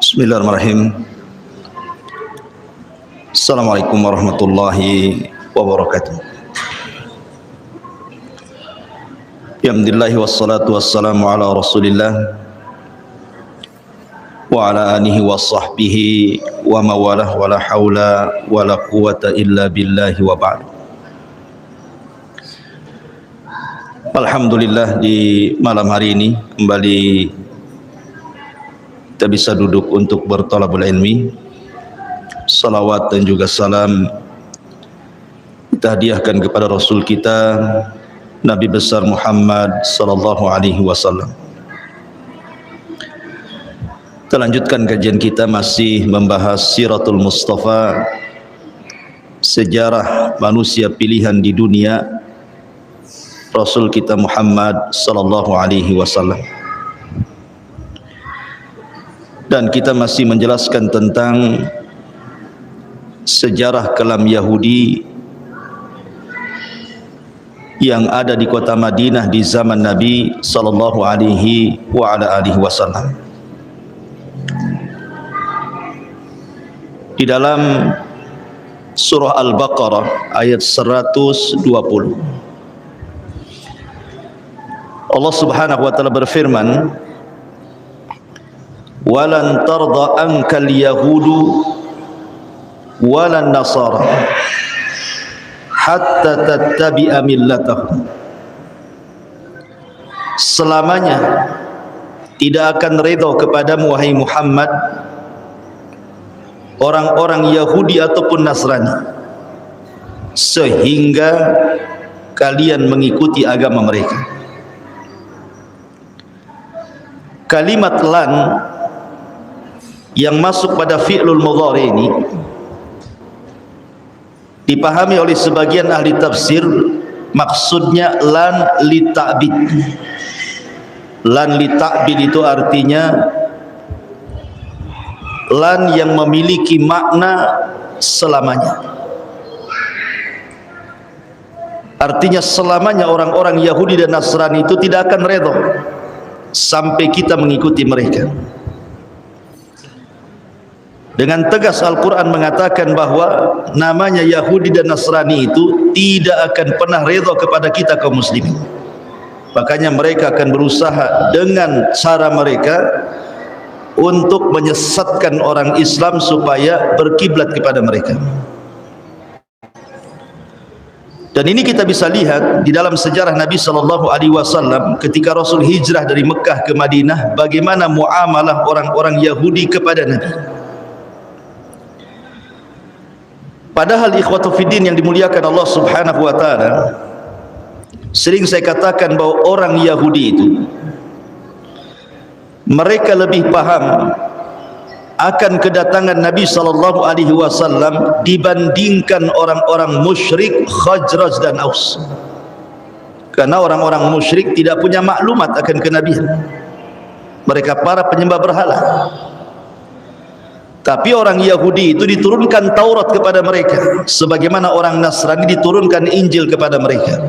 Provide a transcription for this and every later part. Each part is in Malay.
Bismillahirrahmanirrahim. Assalamualaikum warahmatullahi wabarakatuh. Alhamdulillah wassalatu wassalamu ala Rasulillah wa ala alihi wa sahbihi wa mawalah wa la hawla wa la quwata illa billahi wa ba'd. Alhamdulillah, di malam hari ini kembali kita bisa duduk untuk berthalabul ilmi. Salawat dan juga salam kita hadiahkan kepada Rasul kita Nabi besar Muhammad sallallahu alaihi wasallam. Kita lanjutkan kajian kita, masih membahas Siratul Mustafa, sejarah manusia pilihan di dunia, Rasul kita Muhammad sallallahu alaihi wasallam. Dan kita masih menjelaskan tentang sejarah kelam Yahudi yang ada di kota Madinah di zaman Nabi sallallahu alaihi wasallam. Di dalam surah Al-Baqarah ayat 120, Allah Subhanahu wa taala berfirman, "Walan tarda ankal yahudu walan nasara hatta tattabi'a millatahum." Selamanya tidak akan redha kepadamu wahai Muhammad orang-orang Yahudi ataupun Nasrani sehingga kalian mengikuti agama mereka. Kalimat lan yang masuk pada fi'lul mudhari ini dipahami oleh sebagian ahli tafsir, maksudnya lan li ta'bid. Lan li ta'bid itu artinya lan yang memiliki makna selamanya. Artinya selamanya orang-orang Yahudi dan Nasrani itu tidak akan redha sampai kita mengikuti mereka. Dengan tegas Al-Quran mengatakan bahwa namanya Yahudi dan Nasrani itu tidak akan pernah redha kepada kita kaum muslimin. Makanya mereka akan berusaha dengan cara mereka untuk menyesatkan orang Islam supaya berkiblat kepada mereka. Dan ini kita bisa lihat di dalam sejarah Nabi sallallahu alaihi wasallam ketika Rasul hijrah dari Mekah ke Madinah, bagaimana muamalah orang-orang Yahudi kepada Nabi. Padahal ikhwatu fiddin yang dimuliakan Allah Subhanahu wa taala, sering saya katakan bahwa orang Yahudi itu mereka lebih paham akan kedatangan Nabi sallallahu alaihi wasallam dibandingkan orang-orang musyrik Khazraj dan Aus. Karena orang-orang musyrik tidak punya maklumat akan kenabian. Mereka para penyembah berhala. Tapi orang Yahudi itu diturunkan Taurat kepada mereka, sebagaimana orang Nasrani diturunkan Injil kepada mereka.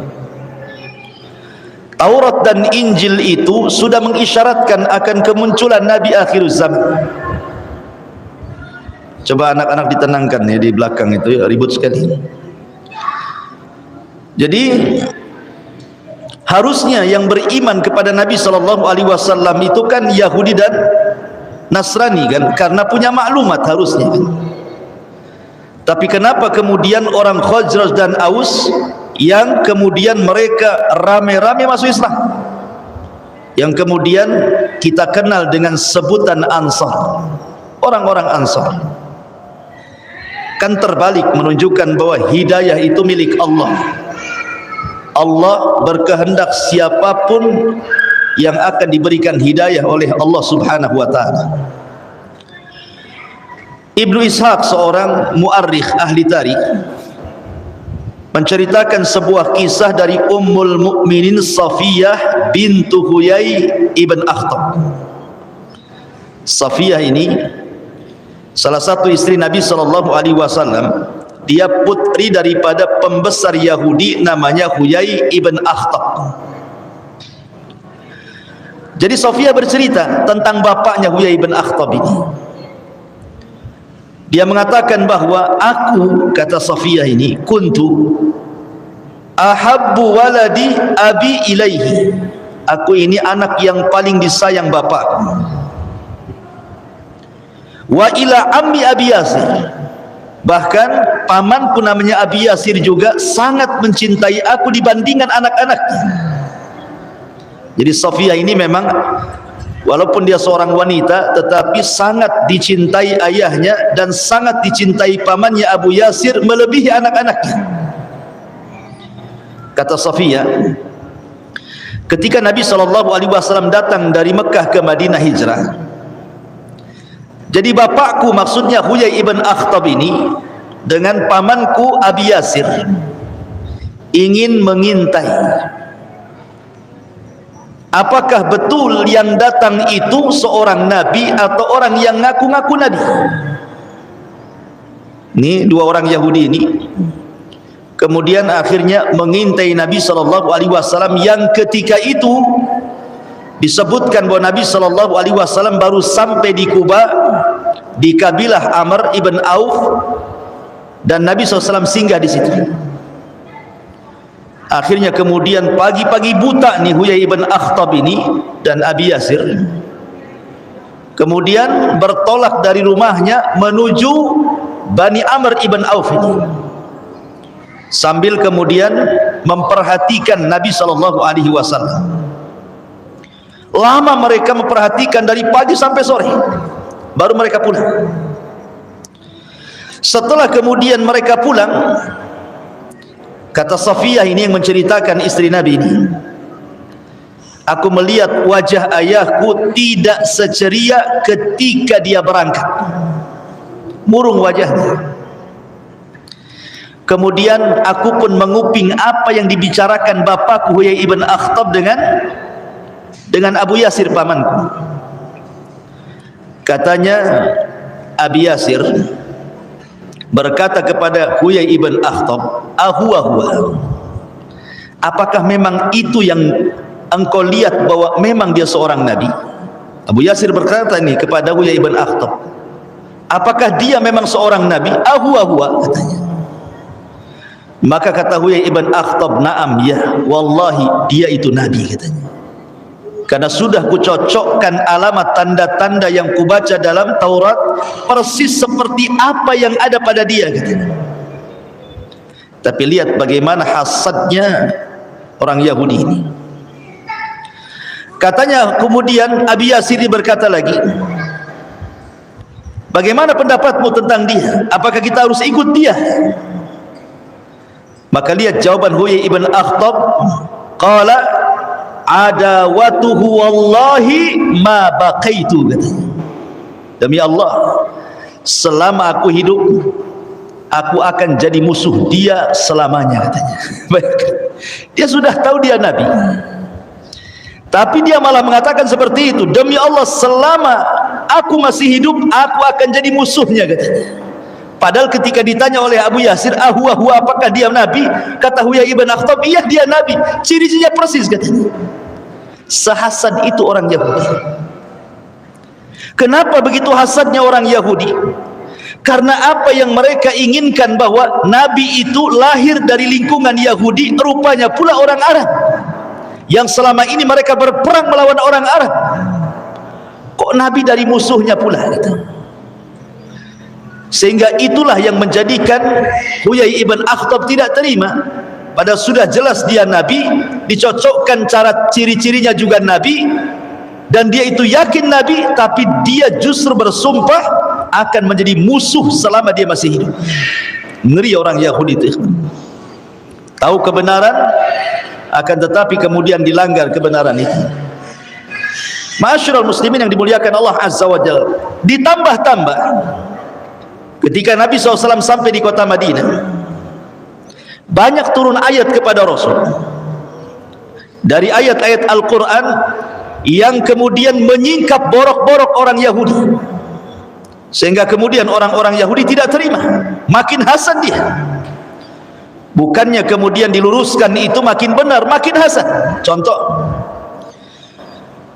Taurat dan Injil itu sudah mengisyaratkan akan kemunculan Nabi akhir zaman. Coba anak-anak ditenangkan ya, di belakang itu ya, ribut sekali. Jadi harusnya yang beriman kepada Nabi sallallahu alaihi wasallam itu kan Yahudi dan Nasrani kan, karena punya maklumat harusnya kan. Tapi kenapa kemudian orang Khazraj dan Aus yang kemudian mereka rame-rame masuk Islam, yang kemudian kita kenal dengan sebutan Ansar, orang-orang Ansar, kan terbalik, menunjukkan bahwa hidayah itu milik Allah. Allah berkehendak siapapun yang akan diberikan hidayah oleh Allah Subhanahu wa taala. Ibnu Ishaq, seorang muarrikh ahli tarikh, menceritakan sebuah kisah dari Ummul Mukminin Safiyah bintu Huyai ibn Akhtab. Safiyah ini salah satu istri Nabi sallallahu alaihi wasallam. Dia putri daripada pembesar Yahudi namanya Huyai ibn Akhtab. Jadi Sofia bercerita tentang bapaknya Huyai ibn Akhtab ini. Dia mengatakan bahwa aku, kata Safiyah ini, kuntu ahabbu waladi abi ilaihi, aku ini anak yang paling disayang bapakku, wa ila ammi Abi Yasir, bahkan pamanku namanya Abi Yasir juga sangat mencintai aku dibandingkan anak-anaknya. Jadi Safiyah ini memang walaupun dia seorang wanita tetapi sangat dicintai ayahnya dan sangat dicintai pamannya Abu Yasir melebihi anak-anaknya. Kata Safiyah, ketika Nabi SAW datang dari Mekah ke Madinah hijrah, jadi bapakku, maksudnya Huyai ibn Akhtab ini, dengan pamanku Abi Yasir ingin mengintai apakah betul yang datang itu seorang nabi atau orang yang ngaku-ngaku nabi. Ini dua orang Yahudi ini kemudian akhirnya mengintai Nabi SAW, yang ketika itu disebutkan bahwa Nabi SAW baru sampai di Kuba, di kabilah Amr ibn Auf, dan Nabi SAW singgah di situ. Akhirnya kemudian pagi-pagi buta nih Huyai ibn Akhtab ini dan Abi Yasir kemudian bertolak dari rumahnya menuju Bani Amr ibn Auf ini, sambil kemudian memperhatikan Nabi SAW. Lama mereka memperhatikan dari pagi sampai sore, baru mereka pulang. Setelah kemudian mereka pulang, kata Safiyah ini yang menceritakan, istri Nabi ini, aku melihat wajah ayahku tidak seceria ketika dia berangkat, murung wajahnya. Kemudian aku pun menguping apa yang dibicarakan bapakku Huyai ibn Akhtab dengan Abu Yasir pamanku. Katanya Abi Yasir berkata kepada Huyai ibn Akhtab, ahuwa, apakah memang itu yang engkau lihat bahwa memang dia seorang nabi? Abu Yasir berkata ini kepada Huyai ibn Akhtab, apakah dia memang seorang nabi? Ahuwa, katanya. Maka kata Huyai ibn Akhtab, na'am, ya, wallahi dia itu nabi, katanya. Karena sudah kucocokkan alamat tanda-tanda yang kubaca dalam Taurat persis seperti apa yang ada pada dia, katanya. Tapi lihat bagaimana hasadnya orang Yahudi ini. Katanya kemudian Abi Yasir berkata lagi, bagaimana pendapatmu tentang dia? Apakah kita harus ikut dia? Maka lihat jawaban Huyai ibn Akhtab, qala adawatuhu wallahi ma baqaitu, katanya. Demi Allah, selama aku hidup aku akan jadi musuh dia selamanya, katanya. Dia sudah tahu dia nabi, tapi dia malah mengatakan seperti itu, demi Allah selama aku masih hidup aku akan jadi musuhnya, katanya. Padahal ketika ditanya oleh Abu Yasir, ahuwa, apakah dia nabi? Kata Huyai ibn Akhtab, iya dia nabi, ciri-cirinya persis, katanya. Sehasad itu orang Yahudi. Kenapa begitu hasadnya orang Yahudi? Karena apa yang mereka inginkan, bahwa nabi itu lahir dari lingkungan Yahudi, rupanya pula orang Arab, yang selama ini mereka berperang melawan orang Arab. Kok nabi dari musuhnya pula, gitu. Sehingga itulah yang menjadikan Huyai ibn Akhtab tidak terima. Padahal sudah jelas dia nabi, dicocokkan cara ciri-cirinya juga nabi, dan dia itu yakin nabi, tapi dia justru bersumpah akan menjadi musuh selama dia masih hidup. Ngeri orang Yahudi itu. Tahu kebenaran, akan tetapi kemudian dilanggar kebenaran itu. Ma'asyiral muslimin yang dimuliakan Allah Azza wa Jalla, ditambah-tambah ketika Nabi SAW sampai di kota Madinah, banyak turun ayat kepada Rasul dari ayat-ayat Al-Quran yang kemudian menyingkap borok-borok orang Yahudi, sehingga kemudian orang-orang Yahudi tidak terima, makin hasad dia. Bukannya kemudian diluruskan itu makin benar, makin hasad. Contoh,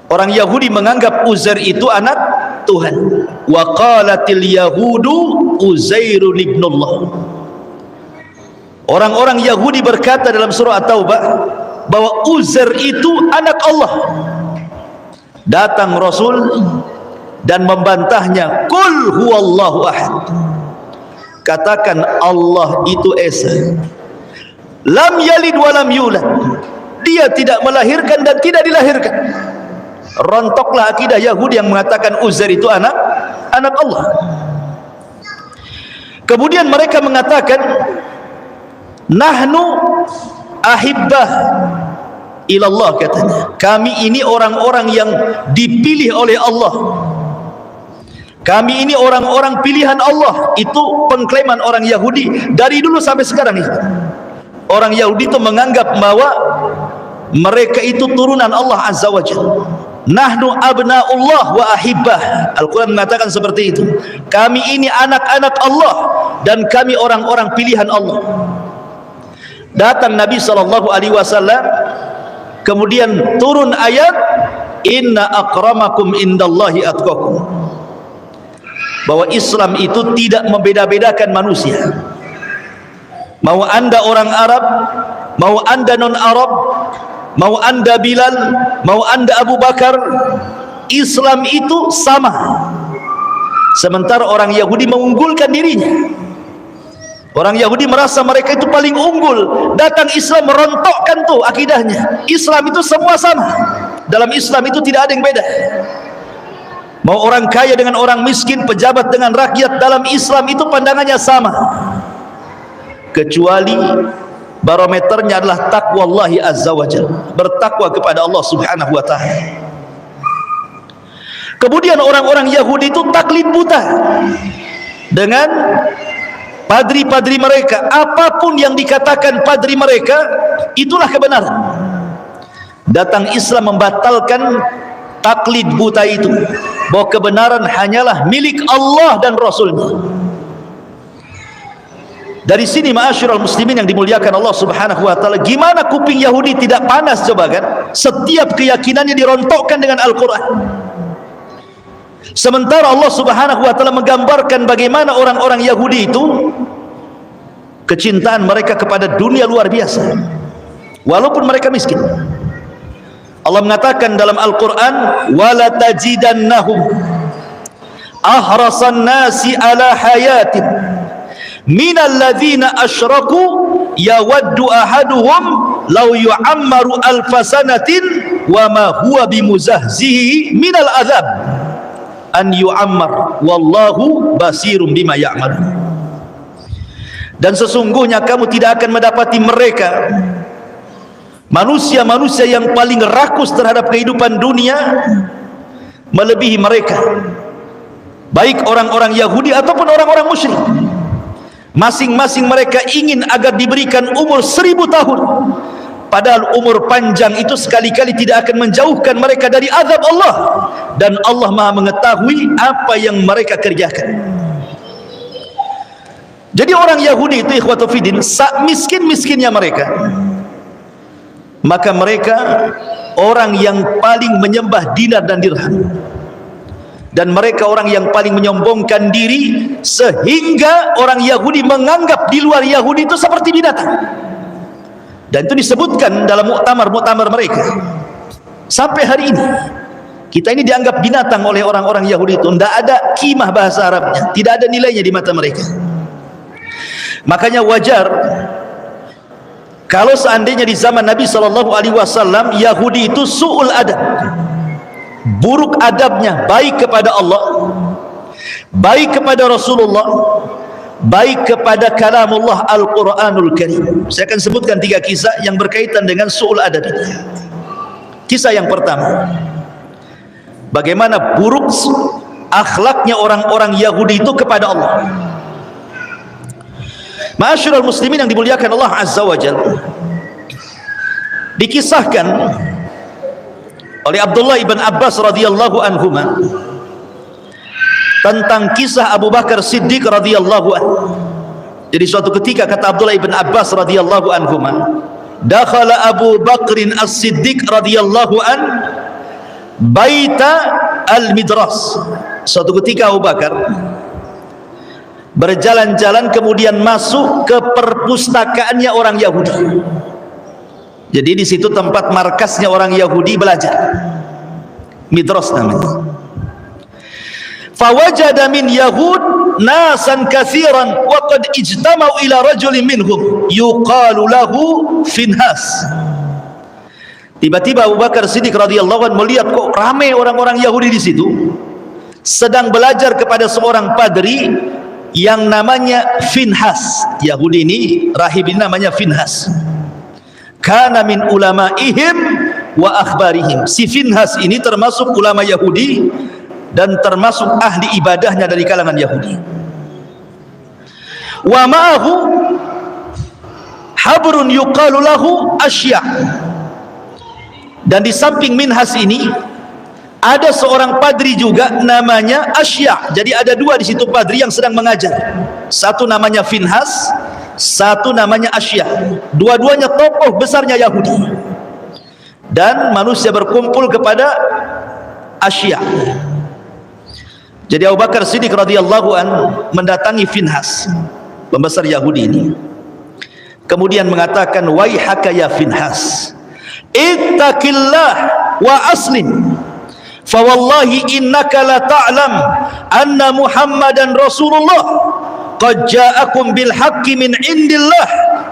orang Yahudi menganggap Uzair itu anak Tuhan. wa qalatil yahudu Uzairun ibnullah. Orang-orang Yahudi berkata dalam surah At-Taubah bahwa Uzair itu anak Allah. Datang Rasul dan membantahnya, qul huwallahu ahad, katakan Allah itu esa, lam yalid wa lam yulad, dia tidak melahirkan dan tidak dilahirkan. Rontoklah akidah Yahudi yang mengatakan Uzair itu anak Allah. Kemudian mereka mengatakan nahnu ahibbah ilallah, katanya kami ini orang-orang yang dipilih oleh Allah, kami ini orang-orang pilihan Allah. Itu pengklaiman orang Yahudi dari dulu sampai sekarang ini. Orang Yahudi itu menganggap bahwa mereka itu turunan Allah Azza wa Jalla. Nahnu abna'ullah wa ahibbah. Al-Quran mengatakan seperti itu, kami ini anak-anak Allah dan kami orang-orang pilihan Allah. Datang Nabi SAW, kemudian turun ayat inna akramakum indallahi atqakum, bahwa Islam itu tidak membeda-bedakan manusia. Mau anda orang Arab, mau anda non-Arab, mau anda Bilal, mau anda Abu Bakar, Islam itu sama. Sementara orang Yahudi mengunggulkan dirinya. Orang Yahudi merasa mereka itu paling unggul. Datang Islam merontokkan tuh akidahnya. Islam itu semua sama. Dalam Islam itu tidak ada yang beda. Mau orang kaya dengan orang miskin, pejabat dengan rakyat, dalam Islam itu pandangannya sama. Kecuali barometernya adalah taqwallahi azza wa jalla, bertakwa kepada Allah subhanahu wa ta'ala. Kemudian orang-orang Yahudi itu taklid buta dengan padri-padri mereka. Apapun yang dikatakan padri mereka, itulah kebenaran. Datang Islam membatalkan taklid buta itu, bahwa kebenaran hanyalah milik Allah dan Rasulnya. Dari sini ma'asyiral muslimin yang dimuliakan Allah subhanahu wa ta'ala, gimana kuping Yahudi tidak panas coba kan? Setiap keyakinannya dirontokkan dengan Al-Quran. Sementara Allah subhanahu wa ta'ala menggambarkan bagaimana orang-orang Yahudi itu kecintaan mereka kepada dunia luar biasa, walaupun mereka miskin. Allah mengatakan dalam Al-Quran, wala tajidannahum ahrasan nasi ala hayatin minal ladzina asyraku yawaddu ahaduhum law yu'ammaru alfasanatin wa ma huwa bimuzahzihi minal azab an yu'ammar wallahu basirum bima ya'malun. Dan sesungguhnya kamu tidak akan mendapati mereka, manusia-manusia yang paling rakus terhadap kehidupan dunia, melebihi mereka, baik orang-orang Yahudi ataupun orang-orang musyrik. Masing-masing mereka ingin agar diberikan umur 1000 tahun, padahal umur panjang itu sekali-kali tidak akan menjauhkan mereka dari azab Allah, dan Allah Maha mengetahui apa yang mereka kerjakan. Jadi orang Yahudi itu ikhwatu fiddin, miskin-miskinnya mereka, maka mereka orang yang paling menyembah dinar dan dirham, dan mereka orang yang paling menyombongkan diri, sehingga orang Yahudi menganggap di luar Yahudi itu seperti binatang. Dan itu disebutkan dalam muktamar-muktamar mereka. Sampai hari ini kita ini dianggap binatang oleh orang-orang Yahudi itu. Tidak ada kimah bahasa Arabnya, tidak ada nilainya di mata mereka. Makanya wajar kalau seandainya di zaman Nabi SAW Yahudi itu su'ul adab, buruk adabnya, baik kepada Allah, baik kepada Rasulullah, baik kepada kalamullah Al-Quranul Karim. Saya akan sebutkan 3 kisah yang berkaitan dengan su'ul adab ini. Kisah yang pertama, bagaimana buruk akhlaknya orang-orang Yahudi itu kepada Allah. Ma'asyiral muslimin yang dimuliakan Allah Azza wa Jalla, dikisahkan oleh Abdullah ibn Abbas radhiyallahu anhuma tentang kisah Abu Bakar Siddiq radhiyallahu anhu. Jadi suatu ketika kata Abdullah ibn Abbas radhiyallahu anhuma, dakhala Abu Bakrin as-Siddiq radhiyallahu an baita al-midras. Suatu ketika Abu Bakar berjalan-jalan kemudian masuk ke perpustakaannya orang Yahudi. Jadi di situ tempat markasnya orang Yahudi belajar, midras namanya. Fawajada min Yahud nasan katsiran wa qad ijtama'u ila rajulin minhum yuqalu lahu Finhas. Tiba-tiba Abu Bakar Siddiq radhiyallahu anhu melihat kok ramai orang-orang Yahudi di situ sedang belajar kepada seorang padri yang namanya Finhas. Yahudi ini, rahib ini namanya Finhas. Kana min ulama'ihim wa akhbarihim. Si Finhas ini termasuk ulama Yahudi dan termasuk ahli ibadahnya dari kalangan Yahudi. Wa ma'ahu habrun yuqalu lahu Asya'. Dan di samping Minhas ini ada seorang padri juga namanya Asya'. Jadi ada dua di situ padri yang sedang mengajar. Satu namanya Finhas, satu namanya Asya'. Dua-duanya tokoh besarnya Yahudi. Dan manusia berkumpul kepada Asya'. Jadi Abu Bakar Siddiq radhiyallahu an mendatangi Finhas, pembesar Yahudi ini. Kemudian mengatakan, "Waihaka ya Finhas, ittaqillah wa aslim. Fa wallahi innaka la ta'lam anna Muhammadan Rasulullah qad ja'akum bil haqqi min indillah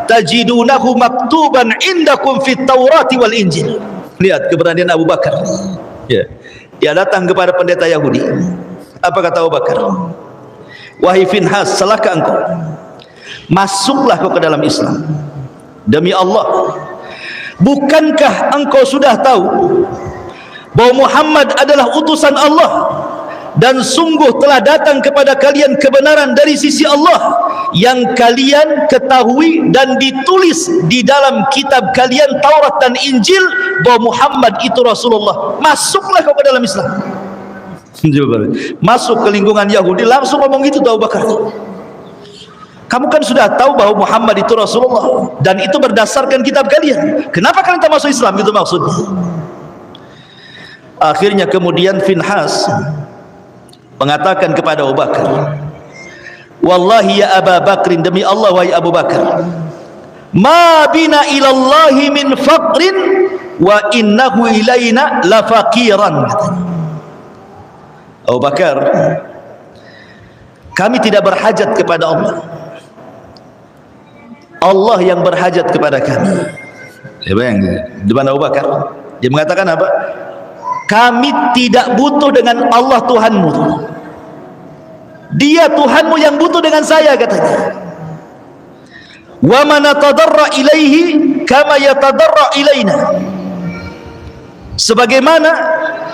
tajidunahu maktuban indakum fit Taurati wal Injil." Lihat keberanian Abu Bakar. Ya. Dia datang kepada pendeta Yahudi. Apa kata Abu Bakar? "Wahai Finhas, salahkah engkau? Masuklah kau ke dalam Islam. Demi Allah, bukankah engkau sudah tahu bahwa Muhammad adalah utusan Allah dan sungguh telah datang kepada kalian kebenaran dari sisi Allah yang kalian ketahui dan ditulis di dalam kitab kalian Taurat dan Injil bahwa Muhammad itu Rasulullah. Masuklah kau ke dalam Islam." Masuk ke lingkungan Yahudi langsung ngomong itu Abu Bakar. Kamu kan sudah tahu bahwa Muhammad itu Rasulullah dan itu berdasarkan kitab kalian. Kenapa kalian tak masuk Islam? Itu maksudnya. Akhirnya kemudian Finhas mengatakan kepada Abu Bakar, "Wallahi ya Abu Bakrin, demi Allah wahai Abu Bakar, ma bina ilallahi min faqrin wa innahu ilaina la faqiran." Abu Bakar, kami tidak berhajat kepada Allah. Allah yang berhajat kepada kami. Ya bayang, di mana Abu Bakar? Dia mengatakan apa? Kami tidak butuh dengan Allah Tuhanmu. Dia Tuhanmu yang butuh dengan saya, katanya. Wa man tadarra ilaihi kama yatadarra ilaina. Sebagaimana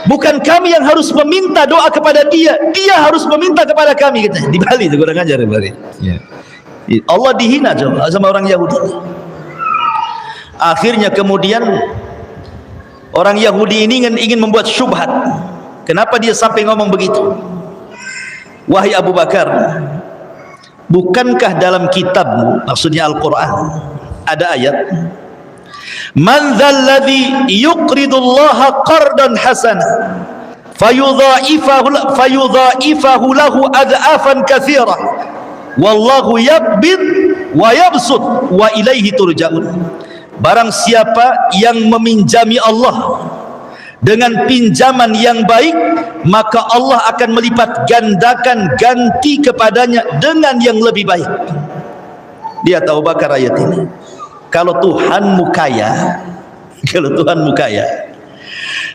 bukan kami yang harus meminta doa kepada dia, dia harus meminta kepada kami, katanya. Di Bali itu kurang ajar, Bali. Ya. Allah dihina sama orang Yahudi. Akhirnya kemudian orang Yahudi ini ingin membuat syubhat. Kenapa dia sampai ngomong begitu? Wahai Abu Bakar, bukankah dalam kitabmu, maksudnya Al-Quran, ada ayat, "Man dzalladzi yuqridullaha qardan hasana fayudha'ifahu lahu ad'afan katsira wallahu yaqbid wa yabsut wa ilaihi turja'un." Barang siapa yang meminjami Allah dengan pinjaman yang baik, maka Allah akan melipat gandakan ganti kepadanya dengan yang lebih baik. Dia tahu bakar ayat ini. Kalau Tuhanmu kaya,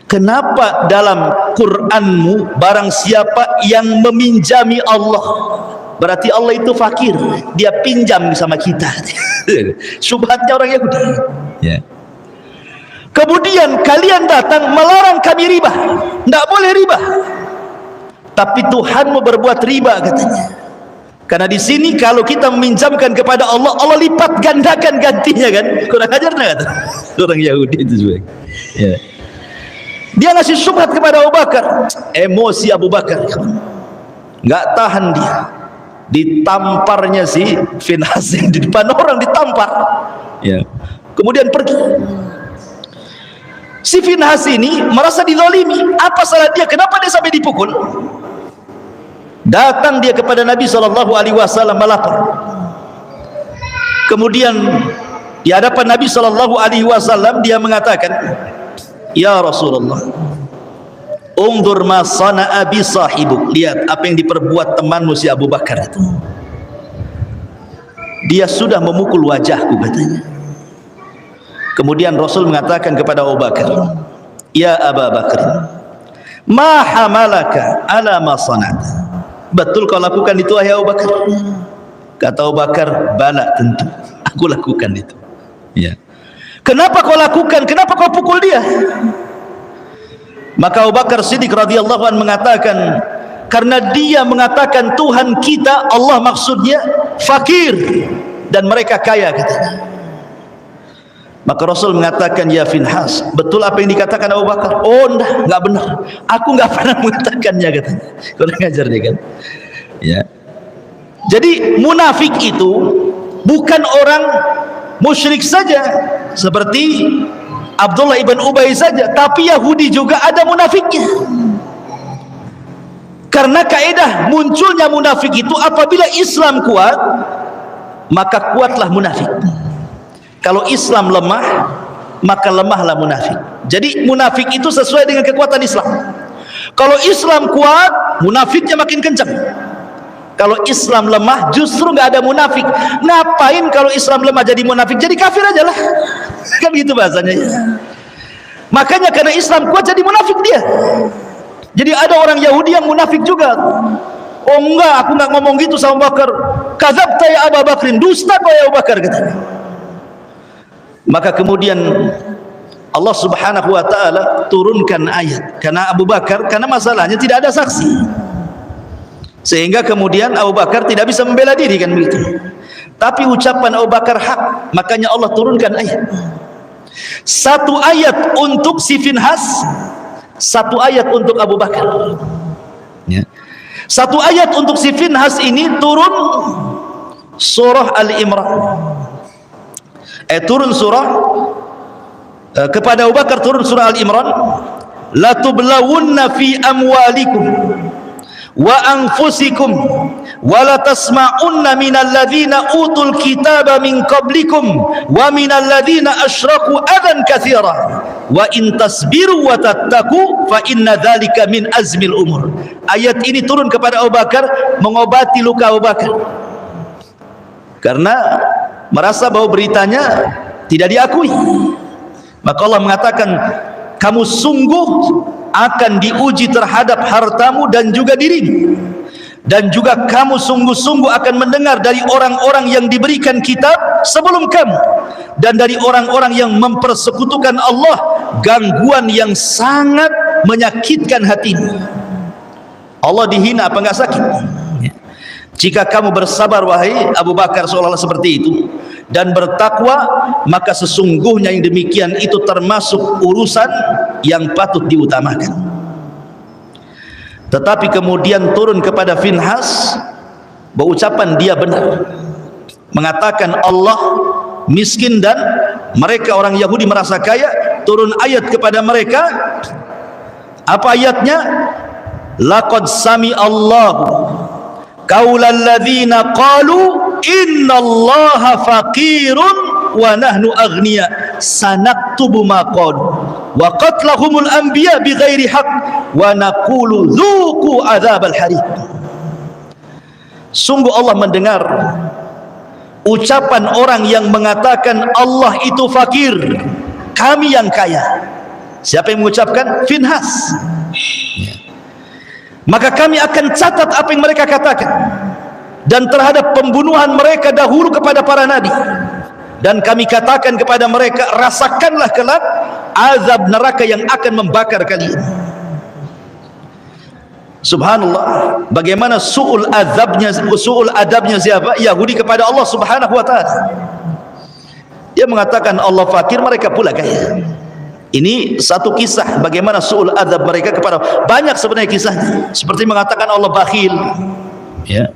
kenapa dalam Qur'anmu barang siapa yang meminjami Allah, berarti Allah itu fakir, dia pinjam sama kita. Syubhatnya orang Yahudi. Ya. Kemudian kalian datang melarang kami riba, tidak boleh riba. Tapi Tuhanmu berbuat riba, katanya. Karena di sini kalau kita meminjamkan kepada Allah, Allah lipat gandakan gantinya, kan? Kurang ajar nggak? Orang Yahudi itu juga. Ya. Dia ngasih syubhat kepada Abu Bakar. Emosi Abu Bakar, nggak tahan dia. Ditamparnya si Finhas yang di depan orang, ditampar. Ya. Kemudian pergi. Si Finhas ini merasa dizalimi. Apa salah dia? Kenapa dia sampai dipukul? Datang dia kepada Nabi SAW melapor. Kemudian di hadapan Nabi SAW dia mengatakan, ya Rasulullah, undur ma sana'a bi sahibuk, lihat apa yang diperbuat temanmu si Abu Bakar itu. Dia sudah memukul wajahku, katanya. Kemudian Rasul mengatakan kepada Abu Bakar, ya Abu Bakar, ma hamalaka ala ma sana'ta, betul kau lakukan itu wahai Abu Bakar? Kata Abu Bakar, bala, tentu aku lakukan itu. Ya. Kenapa kau lakukan? Kenapa kau pukul dia? Maka Abu Bakar Siddiq radhiyallahu anhu mengatakan, karena dia mengatakan Tuhan kita, Allah maksudnya, fakir dan mereka kaya, katanya. Maka Rasul mengatakan, ya Finhas, betul apa yang dikatakan Abu Bakar? Oh enggak benar, aku enggak pernah mengatakannya, katanya. Kurang ajar dia, kan? Ya. Jadi munafik itu bukan orang musyrik saja seperti Abdullah ibn Ubay saja, tapi Yahudi juga ada munafiknya. Karena kaidah munculnya munafik itu apabila Islam kuat, maka kuatlah munafik. Kalau Islam lemah, maka lemahlah munafik. Jadi munafik itu sesuai dengan kekuatan Islam. Kalau Islam kuat, munafiknya makin kencang. Kalau Islam lemah, justru nggak ada munafik. Ngapain kalau Islam lemah jadi munafik? Jadi kafir aja lah. Kan gitu bahasanya. Makanya karena Islam kuat jadi munafik dia. Jadi ada orang Yahudi yang munafik juga. Oh enggak, aku nggak ngomong gitu sama Bakar. Kadzabta ya Abu Bakrin, dusta kau ya Abu Bakar, katanya. Maka kemudian Allah Subhanahu wa taala turunkan ayat karena Abu Bakar, karena masalahnya tidak ada saksi. Sehingga kemudian Abu Bakar tidak bisa membela diri, kan begitu. Tapi ucapan Abu Bakar hak, makanya Allah turunkan ayat. Satu ayat untuk si Finhas, satu ayat untuk Abu Bakar. Ya. Satu ayat untuk si Finhas ini turun surah Al-Imran. Turun surah kepada Abu Bakar turun surah Al-Imran. La tublawunna fi amwalikum wa anfusikum wa la tasma'unna minal ladzina utul kitaba min qablikum wa minal ladzina asyraku adan katsira wa in tasbiru wa tattaqu fa inna dzalika min azmil umur. Ayat ini turun kepada Abu Bakar mengobati luka Abu Bakar karena merasa bahwa beritanya tidak diakui. Maka Allah mengatakan, kamu sungguh akan diuji terhadap hartamu dan juga dirimu, dan juga kamu sungguh-sungguh akan mendengar dari orang-orang yang diberikan kitab sebelum kamu, dan dari orang-orang yang mempersekutukan Allah gangguan yang sangat menyakitkan hatimu. Allah dihina apa enggak sakit? Jika kamu bersabar wahai Abu Bakar seolah-olah seperti itu dan bertakwa, maka sesungguhnya yang demikian itu termasuk urusan yang patut diutamakan. Tetapi kemudian turun kepada Finhas, berucapan dia benar, mengatakan Allah miskin dan mereka orang Yahudi merasa kaya. Turun ayat kepada mereka, apa ayatnya? Laqad sami Allahu qaulal ladzina qalu innallaha faqirun wa nahnu aghnia sanaktubu ma qalu wa qatlahumul anbiya bighairi haqq wa naqulu dzuqu adzabal hariq. Sungguh Allah mendengar ucapan orang yang mengatakan Allah itu fakir, kami yang kaya. Siapa yang mengucapkan? Finhas. Maka kami akan catat apa yang mereka katakan, dan terhadap pembunuhan mereka dahulu kepada para nabi, dan kami katakan kepada mereka, rasakanlah kelak azab neraka yang akan membakar kalian. Subhanallah, bagaimana su'ul adabnya siapa? Yahudi kepada Allah Subhanahu wa ta'ala. Dia mengatakan Allah fakir, mereka pula kaya. Ini satu kisah bagaimana su'ul adab mereka kepada, banyak sebenarnya kisahnya, seperti mengatakan Allah bakhil, ya.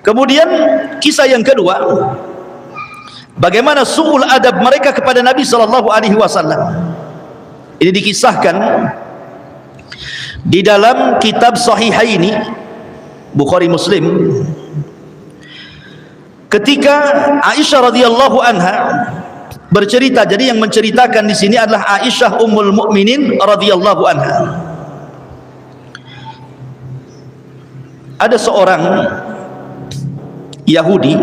Kemudian kisah yang kedua, bagaimana su'ul adab mereka kepada Nabi SAW. Ini dikisahkan di dalam kitab Sahihaini Bukhari Muslim, ketika Aisyah radhiyallahu anha bercerita. Jadi yang menceritakan di sini adalah Aisyah Ummul Mukminin radhiyallahu anha. Ada seorang Yahudi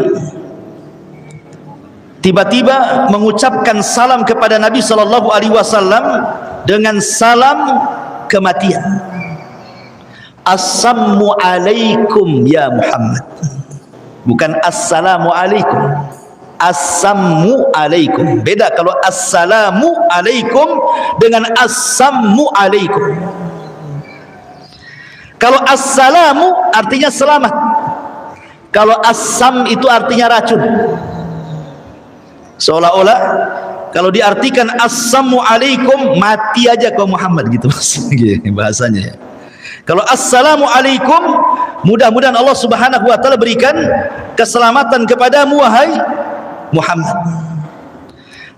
tiba-tiba mengucapkan salam kepada Nabi sallallahu alaihi wasallam dengan salam kematian. Assalamu alaikum ya Muhammad. Bukan assalamu alaikum. Assamu alaikum. Beda kalau assalamu alaikum dengan assamu alaikum. Kalau assalamu artinya selamat. Kalau assam itu artinya racun. Seolah-olah kalau diartikan assamu alaikum, mati aja kau Muhammad gitu bahasanya. Kalau assalamu alaikum, mudah-mudahan Allah Subhanahu wa taala berikan keselamatan kepadamu wahai Muhammad.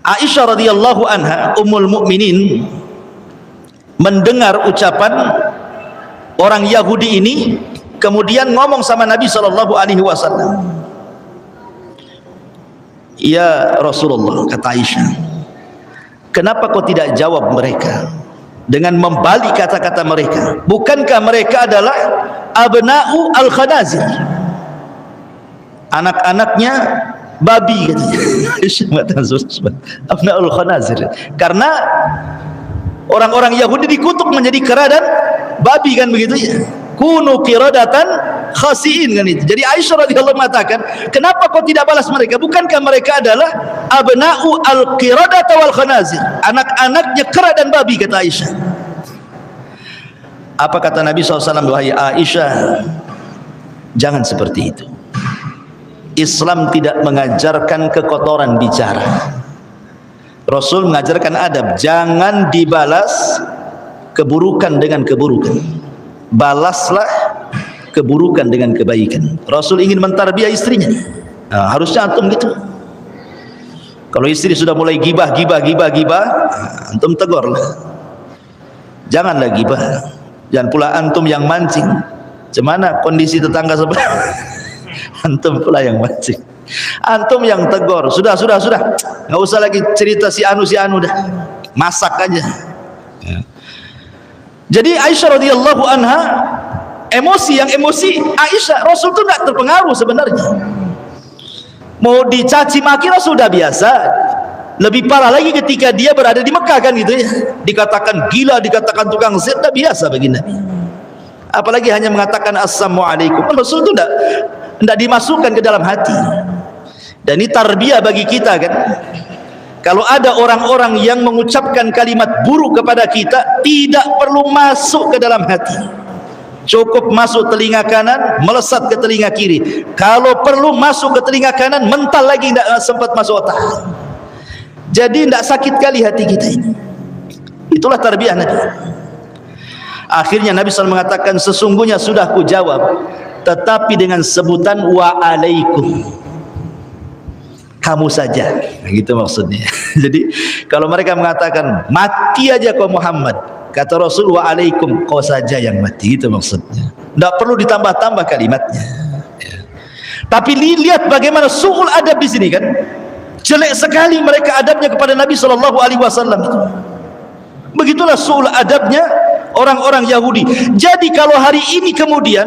Aisyah radhiyallahu anha Ummul Mukminin mendengar ucapan orang Yahudi ini, kemudian ngomong sama Nabi sallallahu alaihi wasallam. Ya Rasulullah, kata Aisyah, kenapa kau tidak jawab mereka dengan membalik kata-kata mereka? Bukankah mereka adalah abna'u al-khanazir, anak-anaknya babi katanya. Abna'ul khanazir, karena orang-orang Yahudi dikutuk menjadi kera dan babi kan begitu ya. Kunu qiradatan khasiin kan itu. Jadi Aisyah radhiyallahu mengatakan, kenapa kau tidak balas mereka? Bukankah mereka adalah abna'u al-qiradata wal khanazir, anak-anaknya kera dan babi, kata Aisyah. Apa kata Nabi SAW? Wahai Aisyah, jangan seperti itu. Islam tidak mengajarkan kekotoran bicara. Rasul mengajarkan adab, jangan dibalas keburukan dengan keburukan, balaslah keburukan dengan kebaikan. Rasul ingin mentarbiyah istrinya. Nah, harusnya antum gitu. Kalau istri sudah mulai gibah, antum tegurlah. Janganlah gibah. Jangan pula antum yang mancing. Cemana kondisi tetangga sebelah? Antum pula yang mancing. Antum yang tegur. Sudah. Nggak usah lagi cerita si anu dah. Masak aja. Ya. Jadi Aisyah radhiyallahu anha emosi Aisyah, Rasul itu tidak terpengaruh sebenarnya. Mau dicaci maki Rasul sudah biasa. Lebih parah lagi ketika dia berada di Mekah kan gitu ya. Dikatakan gila, dikatakan tukang zina, sudah biasa bagi Nabi. Apalagi hanya mengatakan assalamualaikum. Rasul itu tidak dimasukkan ke dalam hati. Dan ini tarbiyah bagi kita kan. Kalau ada orang-orang yang mengucapkan kalimat buruk kepada kita, tidak perlu masuk ke dalam hati. Cukup masuk telinga kanan, melesat ke telinga kiri. Kalau perlu masuk ke telinga kanan, mental lagi tidak sempat masuk otak. Jadi tidak sakit kali hati kita ini. Itulah tarbiyah Nabi. Akhirnya Nabi SAW mengatakan, sesungguhnya sudah ku jawab, tetapi dengan sebutan wa alaikum, kamu saja, gitu maksudnya. Jadi kalau mereka mengatakan mati aja kau Muhammad, kata Rasul wa alaikum, kau saja yang mati, gitu maksudnya. Tidak perlu ditambah-tambah kalimatnya ya. Tapi lihat bagaimana su'ul adab di sini kan. Jelek sekali mereka adabnya kepada Nabi SAW itu. Begitulah su'ul adabnya orang-orang Yahudi. Jadi kalau hari ini kemudian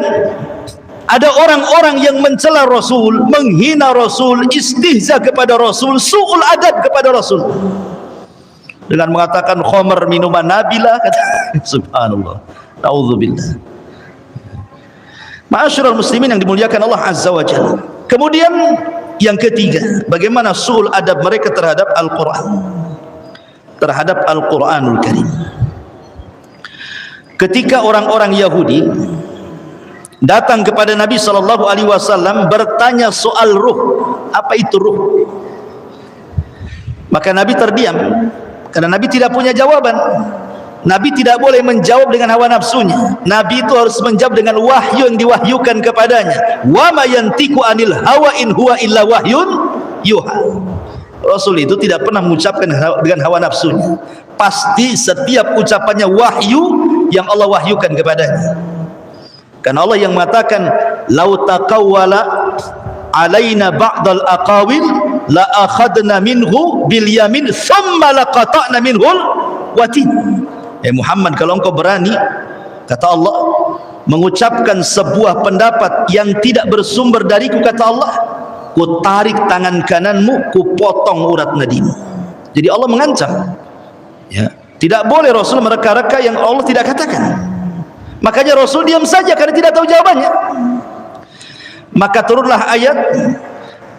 ada orang-orang yang mencela Rasul, menghina Rasul, istihza kepada Rasul, su'ul adab kepada Rasul, dengan mengatakan khamar minuman nabilah, kata subhanallah, naudzubillah. Ma'asyiral muslimin yang dimuliakan Allah Azza wa Jalla. Kemudian yang ketiga, bagaimana su'ul adab mereka terhadap Al-Quran, terhadap Al-Quranul Karim. Ketika orang-orang Yahudi datang kepada Nabi SAW bertanya soal ruh, apa itu ruh, maka Nabi terdiam karena Nabi tidak punya jawaban. Nabi tidak boleh menjawab dengan hawa nafsunya. Nabi itu harus menjawab dengan wahyu yang diwahyukan kepadanya. Wa ma yantiqu anil hawa in huwa illa wahyun yuha. Rasul itu tidak pernah mengucapkan dengan hawa nafsunya. Pasti setiap ucapannya wahyu yang Allah wahyukan kepadanya. Karena Allah yang mengatakan "Lau taqawwala alaina ba'dal aqawil la akhadna minhu bil yamin thumma laqata'na minhul watin." Muhammad, kalau engkau berani, kata Allah, mengucapkan sebuah pendapat yang tidak bersumber dariku, kata Allah, ku tarik tangan kananmu, ku potong urat nadimu. Jadi Allah mengancam, ya, tidak boleh Rasul mereka-reka yang Allah tidak katakan. Makanya Rasul diam saja karena tidak tahu jawabannya. Maka turunlah ayat,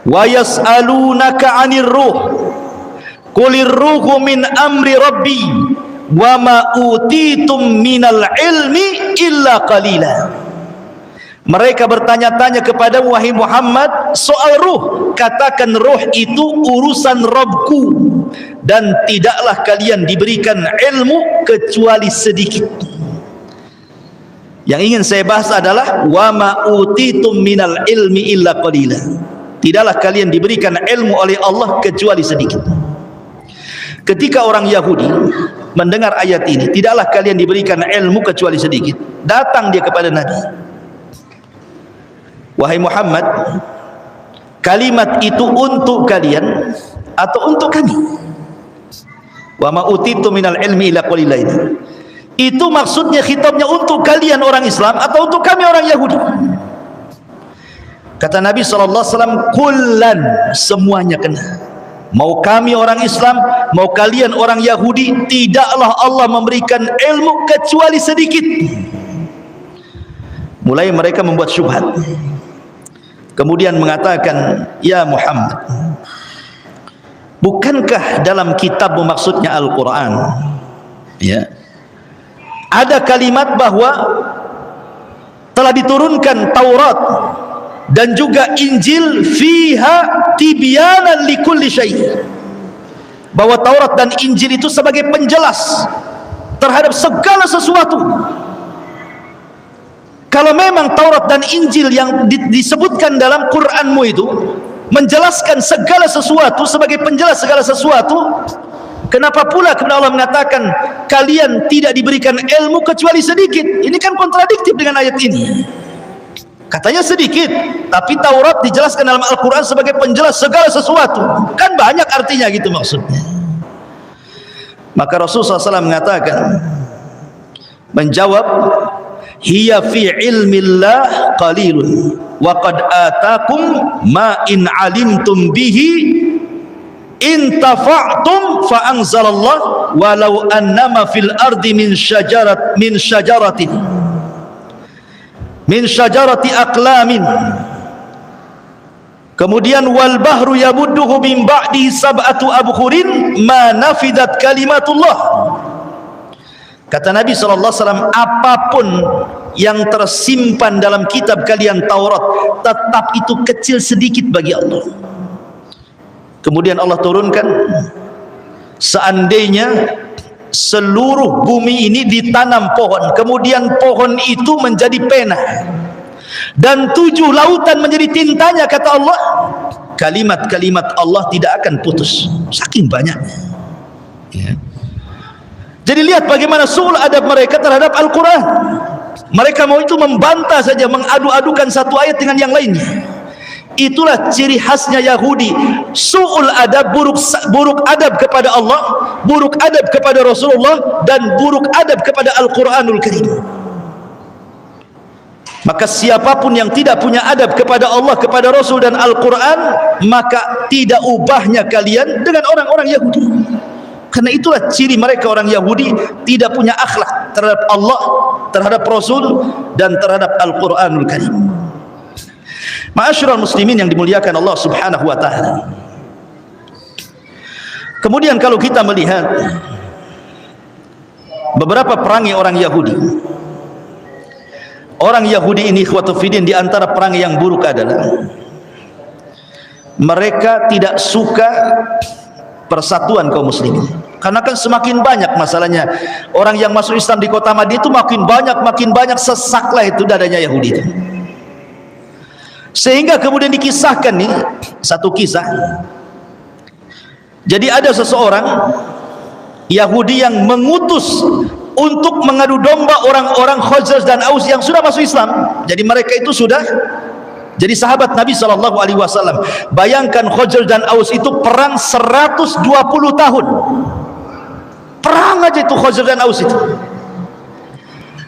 wa yas'alunaka 'anir ruh qulir ruhu min amri rabbi wa ma utitum minal ilmi illa qalila. Mereka bertanya-tanya kepada wahai Muhammad soal ruh, katakan ruh itu urusan Rabbku dan tidaklah kalian diberikan ilmu kecuali sedikit. Yang ingin saya bahas adalah wa ma utitum minal ilmi illa qalila. Tidaklah kalian diberikan ilmu oleh Allah kecuali sedikit. Ketika orang Yahudi mendengar ayat ini, tidaklah kalian diberikan ilmu kecuali sedikit, datang dia kepada Nabi, wahai Muhammad, kalimat itu untuk kalian atau untuk kami? Wa ma utitum minal ilmi illa qalila, itu maksudnya khitabnya untuk kalian orang Islam atau untuk kami orang Yahudi? Kata Nabi SAW, kullan, semuanya kena. Mau kami orang Islam, mau kalian orang Yahudi, tidaklah Allah memberikan ilmu kecuali sedikit. Mulai mereka membuat syubhat, kemudian mengatakan, ya Muhammad, bukankah dalam kitabmu, maksudnya Al-Quran, ya, ada kalimat bahwa telah diturunkan Taurat dan juga Injil, fiha tibyanan likulli syai', bahwa Taurat dan Injil itu sebagai penjelas terhadap segala sesuatu. Kalau memang Taurat dan Injil yang disebutkan dalam Qur'anmu itu menjelaskan segala sesuatu sebagai penjelas segala sesuatu, kenapa pula kemudian Allah mengatakan kalian tidak diberikan ilmu kecuali sedikit? Ini kan kontradiktif dengan ayat ini. Katanya sedikit, tapi Taurat dijelaskan dalam Al-Quran sebagai penjelas segala sesuatu. Kan banyak artinya gitu maksudnya. Maka Rasulullah SAW mengatakan, menjawab, hiya fi ilmillah qalilun wa qad atakum ma in alimtum bihi in tafa'tum fa anzalallah walau annama fil ardi min syajarati aqlamin, kemudian wal bahru yamudduhu min ba'di sab'atu abhurin ma nafidat kalimatullah. Kata Nabi SAW, apapun yang tersimpan dalam kitab kalian Taurat, tetap itu kecil sedikit bagi Allah. Kemudian Allah turunkan, seandainya seluruh bumi ini ditanam pohon, kemudian pohon itu menjadi pena, dan 7 lautan menjadi tintanya, kata Allah, kalimat-kalimat Allah tidak akan putus, saking banyaknya, ya. Jadi lihat bagaimana su'ul adab mereka terhadap Al-Quran. Mereka mau itu membantah saja, mengadu-adukan satu ayat dengan yang lainnya. Itulah ciri khasnya Yahudi, su'ul adab, buruk adab kepada Allah, buruk adab kepada Rasulullah, dan buruk adab kepada Al-Quranul Karim. Maka siapapun yang tidak punya adab kepada Allah, kepada Rasul dan Al-Quran, maka tidak ubahnya kalian dengan orang-orang Yahudi. Karena itulah ciri mereka orang Yahudi, tidak punya akhlak terhadap Allah, terhadap Rasul, dan terhadap Al-Quranul Karim. Ma'asyiral muslimin yang dimuliakan Allah Subhanahu wa ta'ala. Kemudian kalau kita melihat beberapa perangai orang Yahudi, orang Yahudi ini ikhwatu fiddin, di antara perangai yang buruk adalah mereka tidak suka persatuan kaum muslimin. Karena kan semakin banyak masalahnya orang yang masuk Islam di kota Madinah itu makin banyak, sesaklah itu dadanya Yahudi itu. Sehingga kemudian dikisahkan nih satu kisah. Jadi ada seseorang Yahudi yang mengutus untuk mengadu domba orang-orang Khazraj dan Aus yang sudah masuk Islam. Jadi mereka itu sudah jadi sahabat Nabi SAW. Bayangkan Khazraj dan Aus itu perang 120 tahun. Perang aja itu Khazraj dan Aus itu.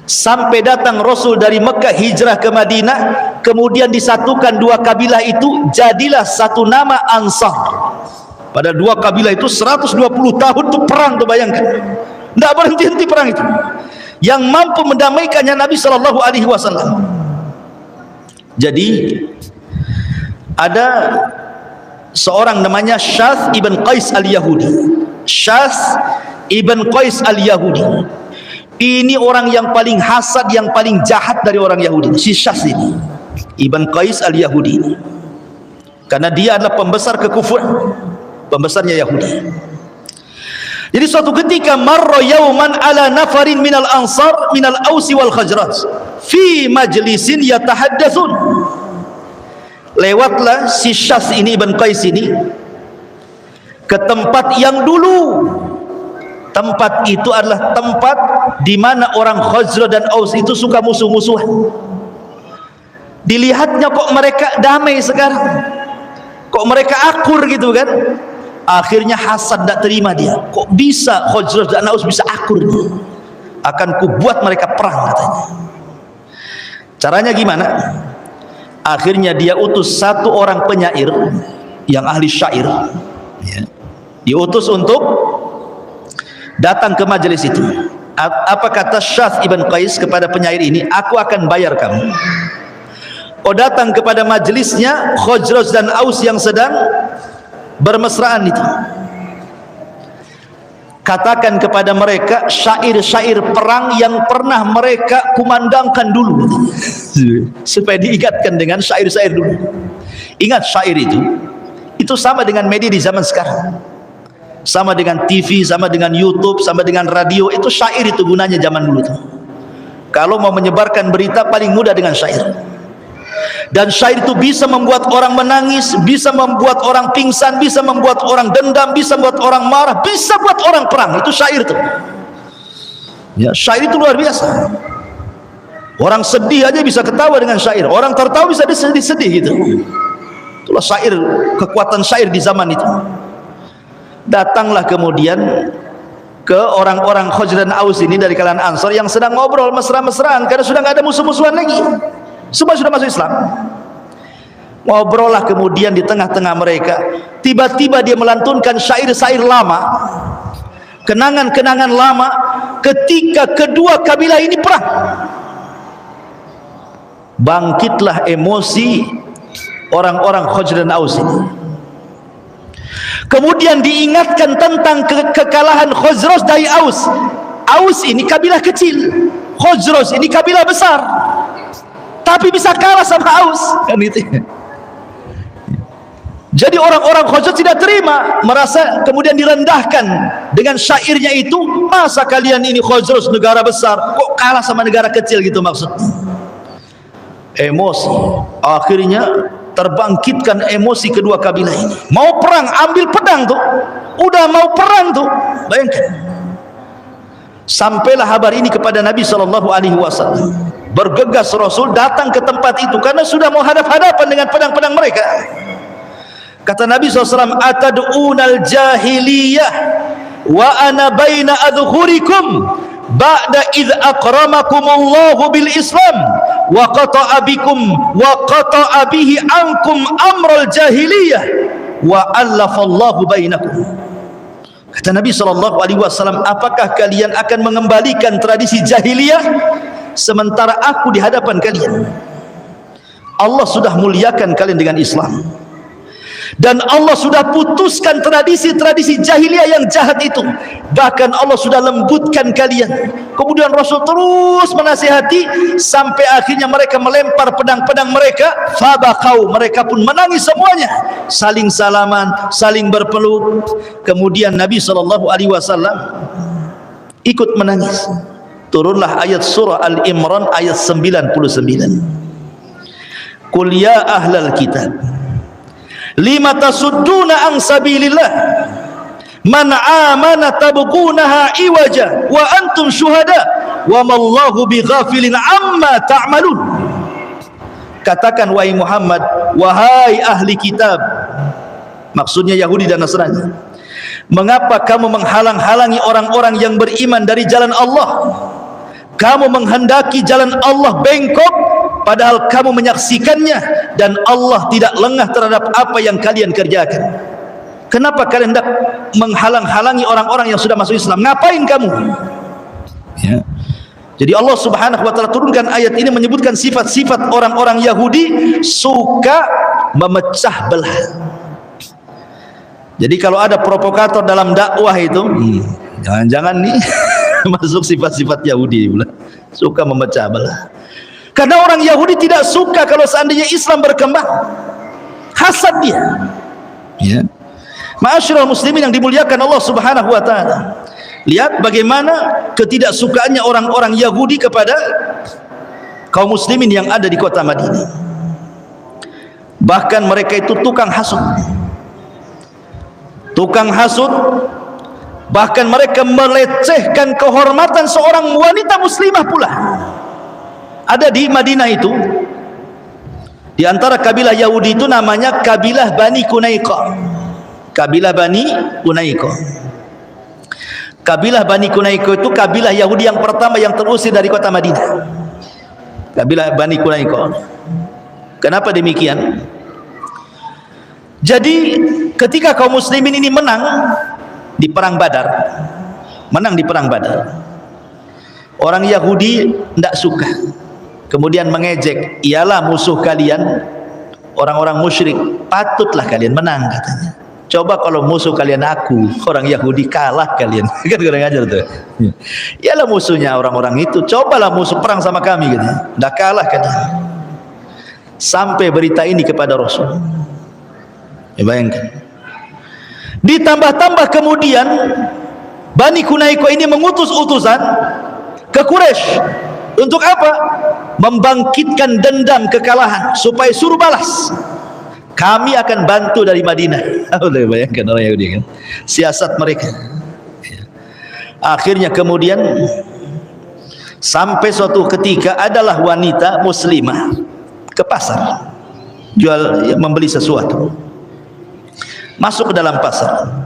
Sampai datang Rasul dari Mekah hijrah ke Madinah, kemudian disatukan dua kabilah itu, jadilah satu nama Ansar. Pada dua kabilah itu 120 tahun itu perang tuh, bayangkan. Tidak berhenti-henti perang itu. Yang mampu mendamaikannya Nabi SAW. Jadi ada seorang namanya Syath ibn Qais al-Yahudi. Syath ibn Qais al-Yahudi. Ini orang yang paling hasad, yang paling jahat dari orang Yahudi. Si Syath ini, Ibn Qais al-Yahudi, karena dia adalah pembesar kekufuran, pembesarnya Yahudi. Jadi suatu ketika marra yauman ala nafarin minal ansar minal ausi wal khazraj fi majlisin yatahaddatsun. Lewatlah si Syath ini, Ibn Qais ini, ke tempat yang dulu, tempat itu adalah tempat di mana orang Khazraj dan Aus itu suka musuh-musuhan. Dilihatnya kok mereka damai sekarang, kok mereka akur gitu kan. Akhirnya hasad, tak terima dia, kok bisa Khazraj dan Aus bisa akur nih? Akan kubuat mereka perang, katanya. Caranya gimana? Akhirnya dia utus satu orang penyair yang ahli syair, ya, diutus untuk datang ke majelis itu. Apa kata Syath ibn Qais kepada penyair ini? Aku akan bayar kamu. Oh, datang kepada majelisnya Khazraj dan Aus yang sedang bermesraan itu. Katakan kepada mereka syair-syair perang yang pernah mereka kumandangkan dulu, supaya diingatkan dengan syair-syair dulu. Ingat, syair itu sama dengan media di zaman sekarang, sama dengan TV, sama dengan YouTube, sama dengan radio. Itu syair itu gunanya zaman dulu tuh. Kalau mau menyebarkan berita paling mudah dengan syair. Dan syair itu bisa membuat orang menangis, bisa membuat orang pingsan, bisa membuat orang dendam, bisa membuat orang marah, bisa buat orang perang. Itu syair itu. Ya, syair itu luar biasa. Orang sedih aja bisa ketawa dengan syair, orang tertawa bisa sedih-sedih gitu. Itulah syair, kekuatan syair di zaman itu. Datanglah kemudian ke orang-orang Khazraj dan Aus ini dari kalangan Ansar yang sedang ngobrol mesra-mesraan karena sudah nggak ada musuh-musuhan lagi, semua sudah masuk Islam. Ngobrol lah kemudian di tengah-tengah mereka, tiba-tiba dia melantunkan syair-syair lama, kenangan-kenangan lama ketika kedua kabilah ini perang. Bangkitlah emosi orang-orang Khazraj dan Aus ini. Kemudian diingatkan tentang kekalahan Khazraj dari Aus. Aus ini kabilah kecil, Khazraj ini kabilah besar, tapi bisa kalah sama Aus, kan itu. Jadi orang-orang Khazraj tidak terima, merasa kemudian direndahkan dengan syairnya itu. Masa kalian ini Khazraj negara besar kok kalah sama negara kecil gitu, maksudnya. Emosi, akhirnya terbangkitkan emosi kedua kabilah ini. Mau perang, ambil pedang tuh, udah mau perang tuh, bayangkan. Sampailah kabar ini kepada Nabi SAW. Bergegas Rasul datang ke tempat itu karena sudah mau hadap-hadapan dengan pedang-pedang mereka. Kata Nabi SAW, atad'unal jahiliyah wa ana baina adhurikum ba'da idh akramakumullahu bil Islam wa qata'a bikum wa qata'a bihi ankum amral jahiliyah wa allafallahu bainakum. Kata Nabi SAW, apakah kalian akan mengembalikan tradisi jahiliyah sementara aku di hadapan kalian? Allah sudah muliakan kalian dengan Islam, dan Allah sudah putuskan tradisi-tradisi jahiliyah yang jahat itu. Bahkan Allah sudah lembutkan kalian. Kemudian Rasul terus menasihati sampai akhirnya mereka melempar pedang-pedang mereka. Fabakau, mereka pun menangis semuanya, saling salaman, saling berpeluk. Kemudian Nabi SAW ikut menangis. Turunlah ayat surah Al-Imran ayat 99. Qul ya ahlal kitab lima tasudduna an sabilillah man amana tabqunaha iwaja wa antum syuhada wa mallahu bighafilin amma ta'malun. Katakan wahai Muhammad, wahai ahli kitab, maksudnya Yahudi dan Nasrani, mengapa kamu menghalang-halangi orang-orang yang beriman dari jalan Allah? Kamu menghendaki jalan Allah bengkok, padahal kamu menyaksikannya dan Allah tidak lengah terhadap apa yang kalian kerjakan. Kenapa kalian hendak menghalang-halangi orang-orang yang sudah masuk Islam? Ngapain kamu? Ya. Jadi Allah Subhanahu wa taala turunkan ayat ini menyebutkan sifat-sifat orang-orang Yahudi suka memecah belah. Jadi kalau ada provokator dalam dakwah itu, jangan-jangan nih masuk sifat-sifat Yahudi pula, suka memecah belah. Karena orang Yahudi tidak suka kalau seandainya Islam berkembang, hasad dia. Ya. Ma'asyiral muslimin yang dimuliakan Allah Subhanahu wa taala. Lihat bagaimana ketidaksukaannya orang-orang Yahudi kepada kaum muslimin yang ada di kota Madinah. Bahkan mereka itu tukang hasud. Tukang hasud, bahkan mereka melecehkan kehormatan seorang wanita muslimah pula. Ada di Madinah itu, di antara kabilah Yahudi itu namanya kabilah Bani Qunaiqah. Kabilah Bani Qunaiqah. Kabilah Bani Qunaiqah itu kabilah Yahudi yang pertama yang terusir dari kota Madinah. Kabilah Bani Qunaiqah. Kenapa demikian? Jadi ketika kaum muslimin ini menang di perang Badar, orang Yahudi tidak suka, kemudian mengejek, ialah musuh kalian orang-orang musyrik, patutlah kalian menang katanya. Coba kalau musuh kalian aku, orang Yahudi, kalah kalian. Kan kurang ajar tuh. Ialah musuhnya orang-orang itu, cobalah musuh perang sama kami gitu. Dah kalah kalian. Sampai berita ini kepada Rasul. Ya bayangkan. Ditambah-tambah kemudian Bani Qunaiqah ini mengutus utusan ke Quraisy. Untuk apa? Membangkitkan dendam kekalahan, supaya suruh balas. Kami akan bantu dari Madinah. Boleh bayangkan orang Yahudi kan, siasat mereka. Akhirnya kemudian sampai suatu ketika adalah wanita muslimah ke pasar membeli sesuatu, masuk ke dalam pasar,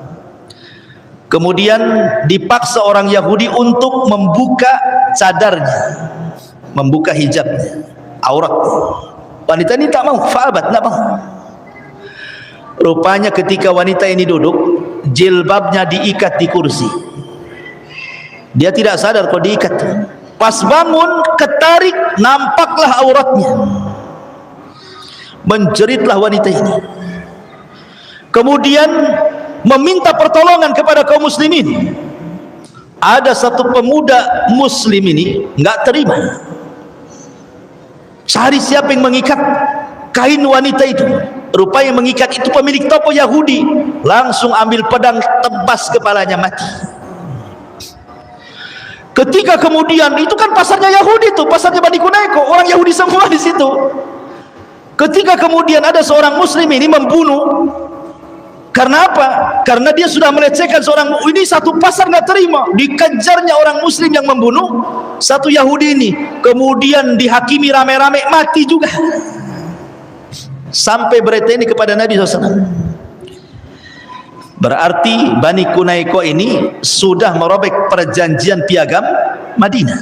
kemudian dipaksa orang Yahudi untuk membuka cadarnya, membuka hijabnya, auratnya. Wanita ini tak mau, fa'abat, tak mau. Rupanya ketika wanita ini duduk, jilbabnya diikat di kursi. Dia tidak sadar kalau diikat. Pas bangun, ketarik, nampaklah auratnya. Menjeritlah wanita ini. Kemudian meminta pertolongan kepada kaum muslimin. Ada satu pemuda muslim ini enggak terima. Cari siapa yang mengikat kain wanita itu. Rupanya mengikat itu pemilik toko Yahudi. Langsung ambil pedang, tebas kepalanya, mati. Ketika kemudian, itu kan pasarnya Yahudi tuh, pasarnya Bani Qunaiqah, orang Yahudi semua di situ. Ketika kemudian ada seorang muslim ini membunuh, karena apa? Karena dia sudah melecehkan seorang, ini satu pasar nggak terima, dikejarnya orang muslim yang membunuh satu Yahudi ini, kemudian dihakimi rame-rame, mati juga. Sampai berita ini kepada Nabi SAW. Berarti Bani Qunaiqah ini sudah merobek perjanjian piagam Madinah.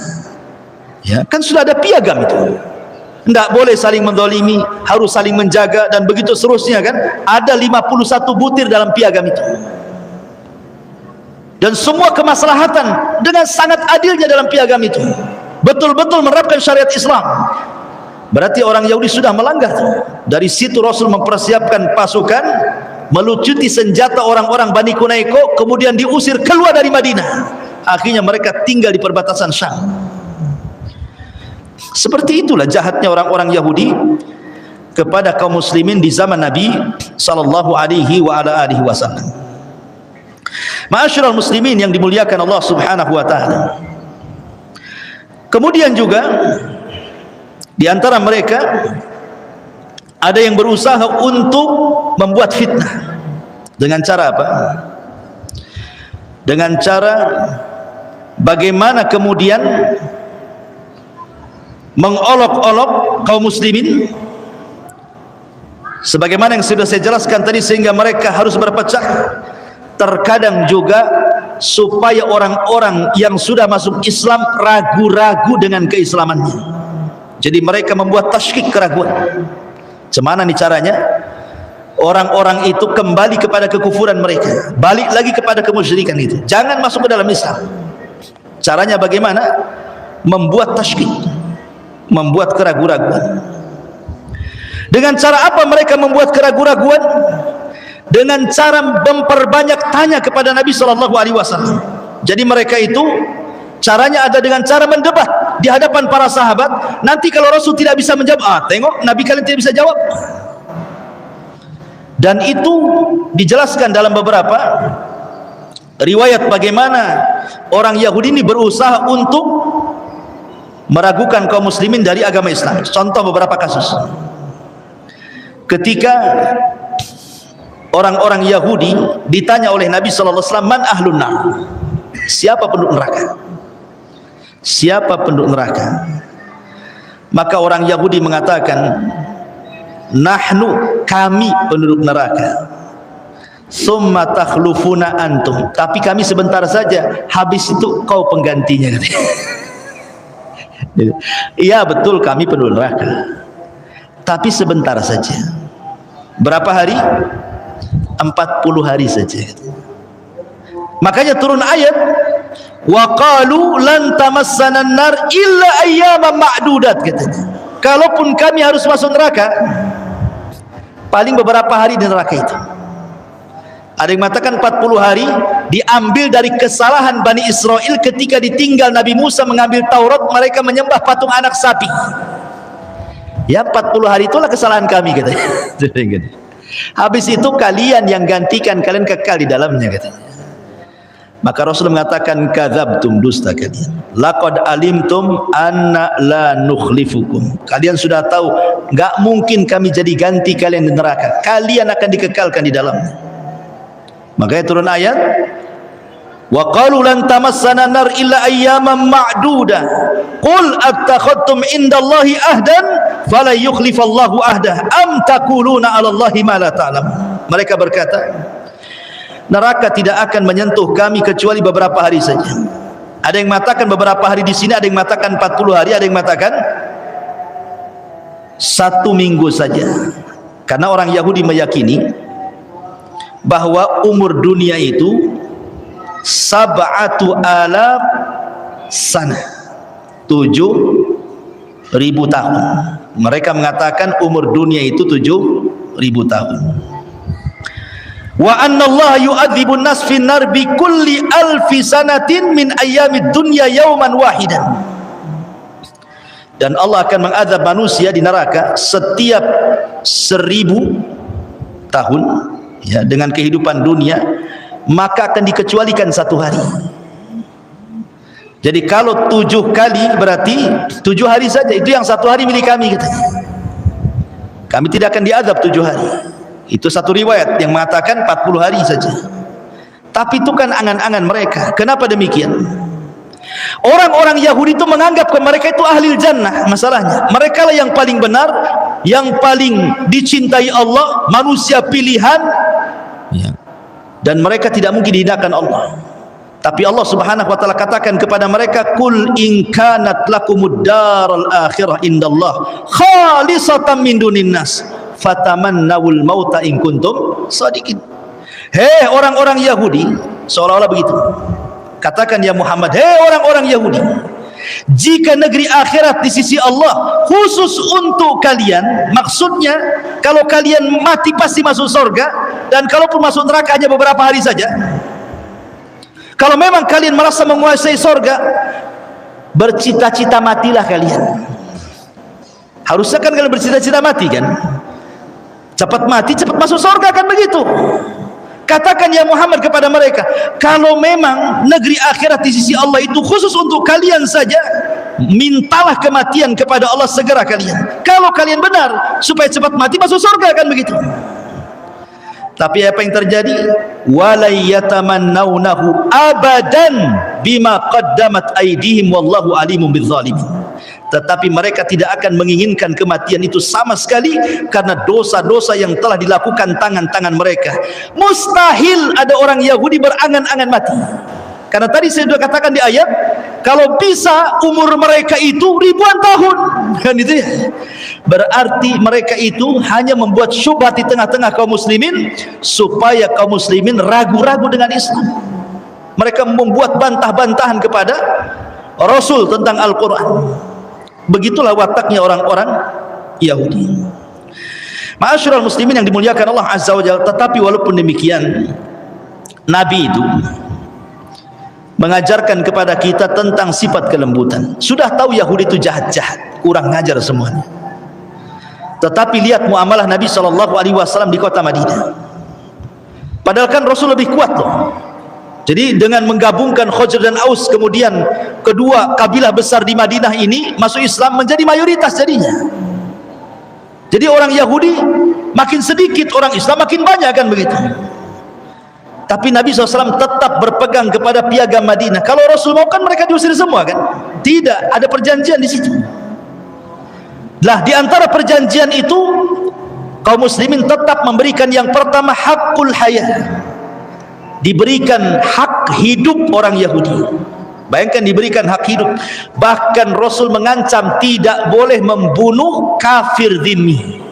Ya, kan sudah ada piagam itu. Tidak boleh saling mendolimi, harus saling menjaga dan begitu seterusnya kan. Ada 51 butir dalam piagam itu. Dan semua kemaslahatan dengan sangat adilnya dalam piagam itu. Betul-betul menerapkan syariat Islam. Berarti orang Yahudi sudah melanggar. Dari situ Rasul mempersiapkan pasukan, melucuti senjata orang-orang Bani Qunaiqah, kemudian diusir keluar dari Madinah. Akhirnya mereka tinggal di perbatasan Syam. Seperti itulah jahatnya orang-orang Yahudi kepada kaum muslimin di zaman Nabi sallallahu alaihi wa ala alihi wasallam. Ma'asyiral muslimin yang dimuliakan Allah Subhanahu wa taala. Kemudian juga di antara mereka ada yang berusaha untuk membuat fitnah. Dengan cara apa? dengan cara bagaimana kemudian mengolok-olok kaum muslimin sebagaimana yang sudah saya jelaskan tadi, sehingga mereka harus berpecah. Terkadang juga supaya orang-orang yang sudah masuk Islam ragu-ragu dengan keislamannya, jadi mereka membuat tasykik, keraguan. Cemana nih caranya? Orang-orang itu kembali kepada kekufuran mereka, balik lagi kepada kemusyrikan itu, jangan masuk ke dalam Islam. Caranya bagaimana? Membuat tasykik, membuat keraguan-raguan. Dengan cara apa mereka membuat keraguan-raguan? Dengan cara memperbanyak tanya kepada Nabi SAW. Jadi mereka itu caranya ada dengan cara mendebat di hadapan para sahabat. Nanti kalau Rasul tidak bisa menjawab, tengok Nabi kalian tidak bisa jawab. Dan itu dijelaskan dalam beberapa riwayat bagaimana orang Yahudi ini berusaha untuk meragukan kaum muslimin dari agama Islam. Contoh beberapa kasus. Ketika orang-orang Yahudi ditanya oleh Nabi sallallahu alaihi wasallam, "Man ahlun nar?" Siapa penduduk neraka? Siapa penduduk neraka? Maka orang Yahudi mengatakan, "Nahnu, kami penduduk neraka. Summa takhlufuna antum." Tapi kami sebentar saja, habis itu kau penggantinya. Iya betul, kami penduduk neraka, tapi sebentar saja. Berapa hari? 40 hari saja. Makanya turun ayat, wa qalu lan tamassana an-nar illa ayyaman ma'dudat, katanya. Kalaupun kami harus masuk neraka, paling beberapa hari di neraka itu. Ada yang mengatakan 40 hari, diambil dari kesalahan Bani Israel ketika ditinggal Nabi Musa mengambil Taurat, mereka menyembah patung anak sapi. Ya 40 hari itulah kesalahan kami, katanya. Habis itu kalian yang gantikan, kalian kekal di dalamnya, katanya. Maka Rasul mengatakan, kadzabtum, dusta kalian. Laqad alimtum anna la nukhlifukum. Kalian sudah tahu enggak mungkin kami jadi ganti kalian di neraka. Kalian akan dikekalkan di dalamnya. Makanya turun ayat, wa qalu lan tamassana nar illa ayyaman ma'duda. Qul attakhadtum indallahi ahdan fala yukhlifallahu ahdah am taquluna 'alallahi ma la ta'lamun. Mereka berkata, neraka tidak akan menyentuh kami kecuali beberapa hari saja. Ada yang mengatakan beberapa hari di sini, ada yang mengatakan 40 hari, ada yang mengatakan 1 minggu saja. Karena orang Yahudi meyakini bahwa umur dunia itu 7,000 sana, 7.000 tahun. Mereka mengatakan umur dunia itu 7.000 tahun. Wa anna Allah yu'adzibun nas fin nar bi kulli alfi sanatin min ayyamid dunya yawman wahidan. Dan Allah akan mengazab manusia di neraka setiap 1000 tahun, ya, dengan kehidupan dunia, maka akan dikecualikan 1 hari. Jadi kalau 7 kali berarti 7 hari saja, itu yang 1 hari milik kami, katanya. Kami tidak akan diazab 7 hari. Itu satu riwayat yang mengatakan 40 hari saja. Tapi itu kan angan-angan mereka. Kenapa demikian? Orang-orang Yahudi itu menganggap mereka itu ahli jannah. Masalahnya mereka lah yang paling benar, yang paling dicintai Allah, manusia pilihan, ya. Dan mereka tidak mungkin dihinakan Allah. Tapi Allah Subhanahu wa taala katakan kepada mereka, "Qul in kanat lakumud darul akhirah indallah khalisatan min dunin nas fatamannawul mauta in kuntum shadiqin." Hei orang-orang Yahudi, seolah-olah begitu. Katakan ya Muhammad, hei orang-orang Yahudi, jika negeri akhirat di sisi Allah khusus untuk kalian, maksudnya kalau kalian mati pasti masuk surga, dan kalaupun masuk neraka hanya beberapa hari saja. Kalau memang kalian merasa menguasai surga, bercita-cita matilah kalian. Harusnya kan kalian bercita-cita mati, kan? Cepat mati, cepat masuk surga, kan begitu? Katakan ya Muhammad kepada mereka, kalau memang negeri akhirat di sisi Allah itu khusus untuk kalian saja, mintalah kematian kepada Allah segera kalian. Kalau kalian benar supaya cepat mati masuk surga, kan begitu? Tapi apa yang terjadi? Wala yatamannawnahu abadan bima qaddamat aydihim wallahu alimun bizzalimin. Tetapi mereka tidak akan menginginkan kematian itu sama sekali karena dosa-dosa yang telah dilakukan tangan-tangan mereka. Mustahil ada orang Yahudi berangan-angan mati. Karena tadi saya sudah katakan di ayat, kalau bisa umur mereka itu ribuan tahun, kan itu ya. Berarti mereka itu hanya membuat syubhat di tengah-tengah kaum muslimin supaya kaum muslimin ragu-ragu dengan Islam. Mereka membuat bantah-bantahan kepada Rasul tentang Al-Quran. Begitulah wataknya orang-orang Yahudi. Ma'asyiral muslimin yang dimuliakan Allah Azza wa Jalla. Tetapi walaupun demikian, Nabi itu mengajarkan kepada kita tentang sifat kelembutan. Sudah tahu Yahudi itu jahat-jahat, kurang ngajar semuanya. Tetapi lihat muamalah Nabi SAW di kota Madinah. Padahal kan Rasul lebih kuat loh. Jadi dengan menggabungkan Khazraj dan Aus, kemudian kedua kabilah besar di Madinah ini masuk Islam, menjadi mayoritas jadinya. Jadi orang Yahudi makin sedikit, orang Islam makin banyak, kan begitu. Tapi Nabi SAW tetap berpegang kepada piagam Madinah. Kalau Rasul mau kan mereka diusir semua, kan? Tidak, ada perjanjian di situ. Lah di antara perjanjian itu, kaum muslimin tetap memberikan yang pertama hakul hayat. Diberikan hak hidup orang Yahudi. Bayangkan diberikan hak hidup. Bahkan Rasul mengancam tidak boleh membunuh kafir dhimmi.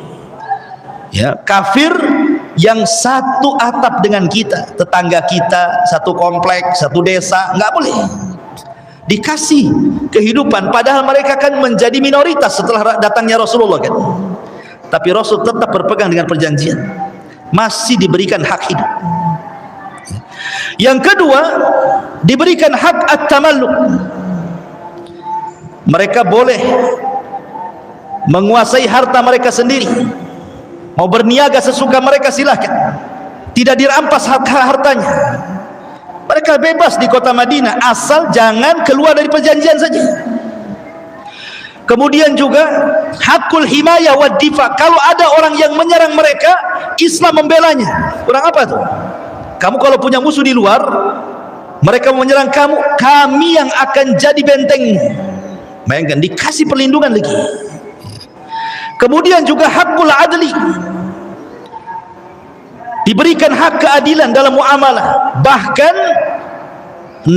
Ya, kafir yang satu atap dengan kita, tetangga kita, satu komplek, satu desa, nggak boleh dikasih kehidupan, padahal mereka kan menjadi minoritas setelah datangnya Rasulullah, kan. Tapi Rasul tetap berpegang dengan perjanjian, masih diberikan hak hidup. Yang kedua, diberikan hak at-tamalluk. Mereka boleh menguasai harta mereka sendiri. Mau berniaga sesuka mereka silahkan, tidak dirampas hartanya. Mereka bebas di kota Madinah, asal jangan keluar dari perjanjian saja. Kemudian juga hakul himayah wad difa. Kalau ada orang yang menyerang mereka, Islam membelanya. Kurang apa tuh? Kamu kalau punya musuh di luar, mereka menyerang kamu, kami yang akan jadi bentengmu. Bayangkan, dikasih perlindungan lagi. Kemudian juga hakul adli, diberikan hak keadilan dalam muamalah. Bahkan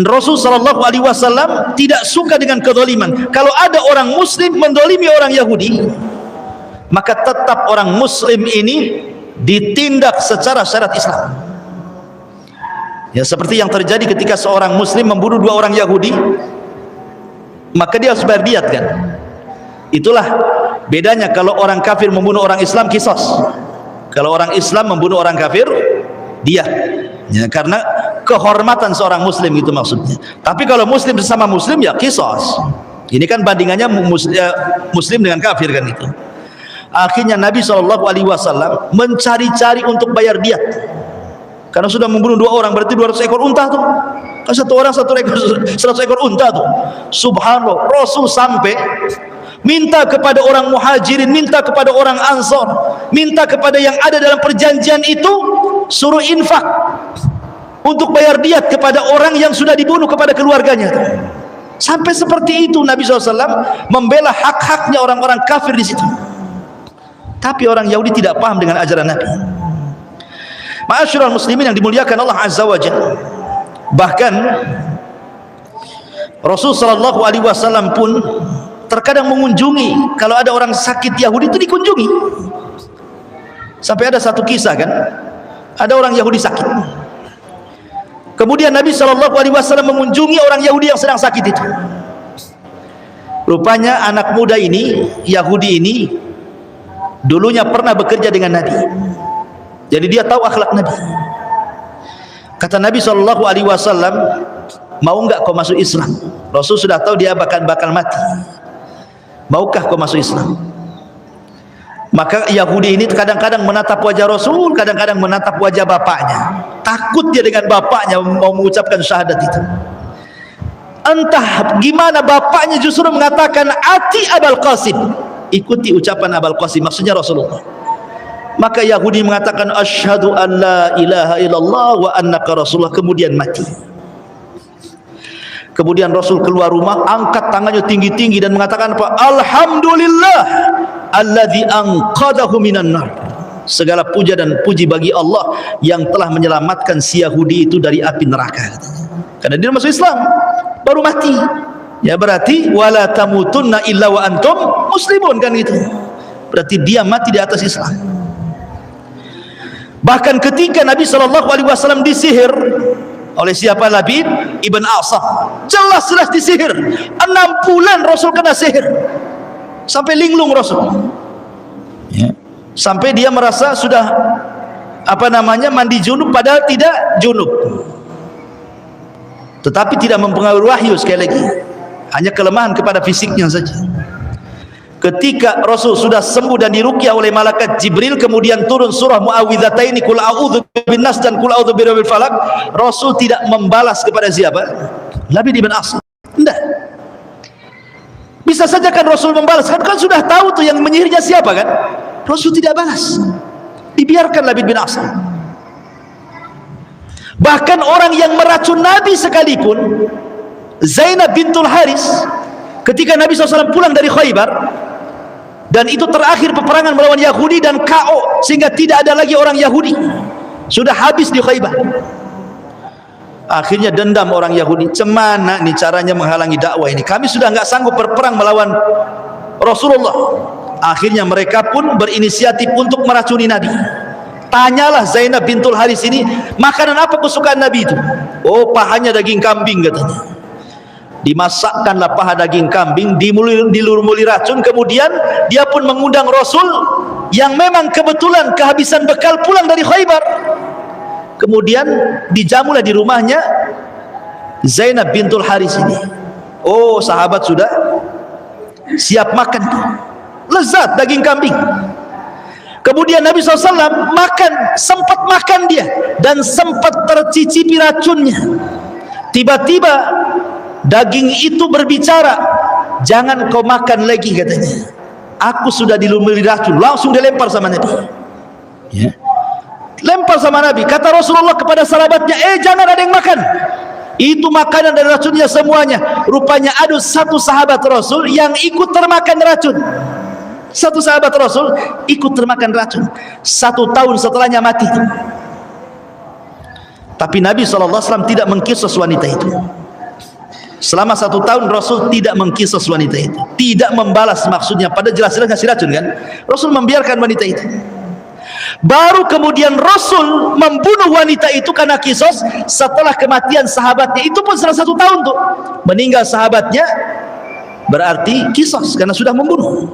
Rasul SAW tidak suka dengan kezaliman. Kalau ada orang muslim mendolimi orang Yahudi, maka tetap orang muslim ini ditindak secara syariat Islam. Ya, seperti yang terjadi ketika seorang muslim membunuh dua orang Yahudi, maka dia harus bayar diat, kan. Itulah bedanya kalau orang kafir membunuh orang Islam, kisos. Kalau orang Islam membunuh orang kafir, diat. Ya, karena kehormatan seorang muslim, itu maksudnya. Tapi kalau muslim sesama muslim, ya kisos. Ini kan bandingannya muslim dengan kafir, kan itu. Akhirnya Nabi SAW mencari-cari untuk bayar diat. Karena sudah membunuh dua orang, berarti 200 ekor unta tuh. Kan satu orang 100 ekor unta tuh. Subhanallah, Rasul sampai minta kepada orang muhajirin, minta kepada orang ansor, minta kepada yang ada dalam perjanjian itu, suruh infak untuk bayar diat kepada orang yang sudah dibunuh, kepada keluarganya. Sampai seperti itu Nabi SAW membela hak-haknya orang-orang kafir di situ. Tapi orang Yahudi tidak paham dengan ajaran Nabi. Ma'asyiral muslimin yang dimuliakan Allah Azza wa Jalla. Bahkan Rasul SAW pun terkadang mengunjungi, kalau ada orang sakit Yahudi itu dikunjungi. Sampai ada satu kisah, kan, ada orang Yahudi sakit, kemudian Nabi SAW mengunjungi orang Yahudi yang sedang sakit itu. Rupanya anak muda ini, Yahudi ini, dulunya pernah bekerja dengan Nabi, jadi dia tahu akhlak Nabi. Kata Nabi SAW, mau enggak kau masuk Islam? Rasul sudah tahu dia bakal mati. Maukah kau masuk Islam? Maka Yahudi ini kadang-kadang menatap wajah Rasul, kadang-kadang menatap wajah bapaknya. Takut dia dengan bapaknya mau mengucapkan syahadat itu. Entah gimana bapaknya justru mengatakan ati Abul Qasim, ikuti ucapan Abul Qasim, maksudnya Rasulullah. Maka Yahudi mengatakan asyhadu an la ilaha illallah wa annaka rasulullah, kemudian mati. Kemudian Rasul keluar rumah, angkat tangannya tinggi-tinggi dan mengatakan apa? Alhamdulillah alladzi anqadahu minan nar. Segala puja dan puji bagi Allah yang telah menyelamatkan si Yahudi itu dari api neraka. Karena dia masuk Islam, baru mati. Ya berarti wala tamutunna illa wa antum muslimun, kan gitu. Berarti dia mati di atas Islam. Bahkan ketika Nabi SAW disihir oleh siapa? Labid ibn A'sam, jelas-jelas disihir. 6 bulan Rasul kena sihir sampai linglung Rasul, ya. Sampai dia merasa sudah mandi junub, padahal tidak junub. Tetapi tidak mempengaruhi wahyu, sekali lagi hanya kelemahan kepada fisiknya saja. Ketika Rasul sudah sembuh dan diruqyah oleh malaikat Jibril, kemudian turun surah Muawwidhataini, Qul a'udzu binnas dan Qul a'udzu birabbil falaq, Rasul tidak membalas kepada siapa? Labid ibn A'sam. Tidak. Bisa saja kan Rasul membalas, kan sudah tahu tuh yang menyihirnya siapa kan? Rasul tidak balas, dibiarkan Labid bin A'sam. Bahkan orang yang meracun Nabi sekalipun, Zainab bintul Haris, ketika Nabi SAW pulang dari Khaybar, dan itu terakhir peperangan melawan Yahudi dan KO, sehingga tidak ada lagi orang Yahudi, sudah habis di Khaybar. Akhirnya dendam orang Yahudi, cemana nih caranya menghalangi dakwah ini, kami sudah nggak sanggup berperang melawan Rasulullah. Akhirnya mereka pun berinisiatif untuk meracuni Nabi. Tanyalah Zainab bintul Haris ini, makanan apa kesukaan Nabi itu? Oh, pahanya daging kambing katanya. Dimasakkanlah paha daging kambing, dilumuri racun, kemudian dia pun mengundang Rasul yang memang kebetulan kehabisan bekal pulang dari Khaybar. Kemudian dijamulah di rumahnya Zainab bintul Haris ini. Oh, sahabat sudah siap makan, lezat daging kambing. Kemudian Nabi SAW sempat makan dia, dan sempat tercicipi racunnya. Tiba-tiba daging itu berbicara, jangan kau makan lagi katanya, aku sudah dilumuri racun. Langsung dilempar sama Nabi, ya. Lempar sama Nabi. Kata Rasulullah kepada sahabatnya, jangan ada yang makan, itu makanan dan racunnya semuanya. Rupanya ada satu sahabat Rasul yang ikut termakan racun. Satu sahabat Rasul ikut termakan racun, 1 tahun setelahnya mati. Tapi Nabi SAW tidak mengkisos wanita itu. Selama 1 tahun Rasul tidak mengkisos wanita itu, tidak membalas, maksudnya pada jelas-jelas ngasih racun kan. Rasul membiarkan wanita itu. Baru kemudian Rasul membunuh wanita itu karena kisos setelah kematian sahabatnya. Itu pun salah 1 tahun tuh, meninggal sahabatnya, berarti kisos karena sudah membunuh.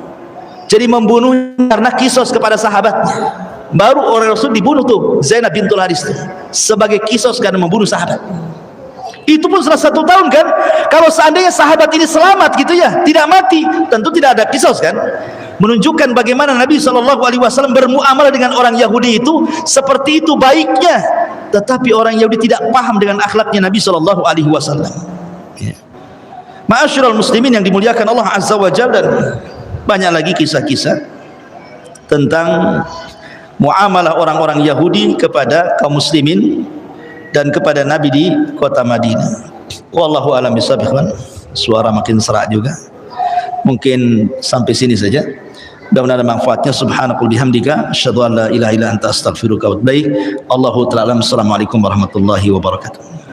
Jadi membunuh karena kisos kepada sahabatnya. Baru orang Rasul dibunuh tuh Zainab bintul Haris tuh, sebagai kisos karena membunuh sahabat. Itu pun salah 1 tahun kan. Kalau seandainya sahabat ini selamat gitu ya, tidak mati, tentu tidak ada kisos kan. Menunjukkan bagaimana Nabi SAW bermuamalah dengan orang Yahudi itu seperti itu baiknya. Tetapi orang Yahudi tidak paham dengan akhlaknya Nabi SAW. Ya. Ma'asyiral muslimin yang dimuliakan Allah Azza wa Jalla, dan banyak lagi kisah-kisah tentang muamalah orang-orang Yahudi kepada kaum muslimin dan kepada Nabi di kota Madinah. Wallahu a'lam bishawab. Suara makin serak juga. Mungkin sampai sini saja. Mudah-mudahan ada manfaatnya. Subhanakallahumma bihamdika asyhadu an la ilaha illa anta astaghfiruka wa atubu ilaik. Allahu ta'ala. Assalamualaikum warahmatullahi wabarakatuh.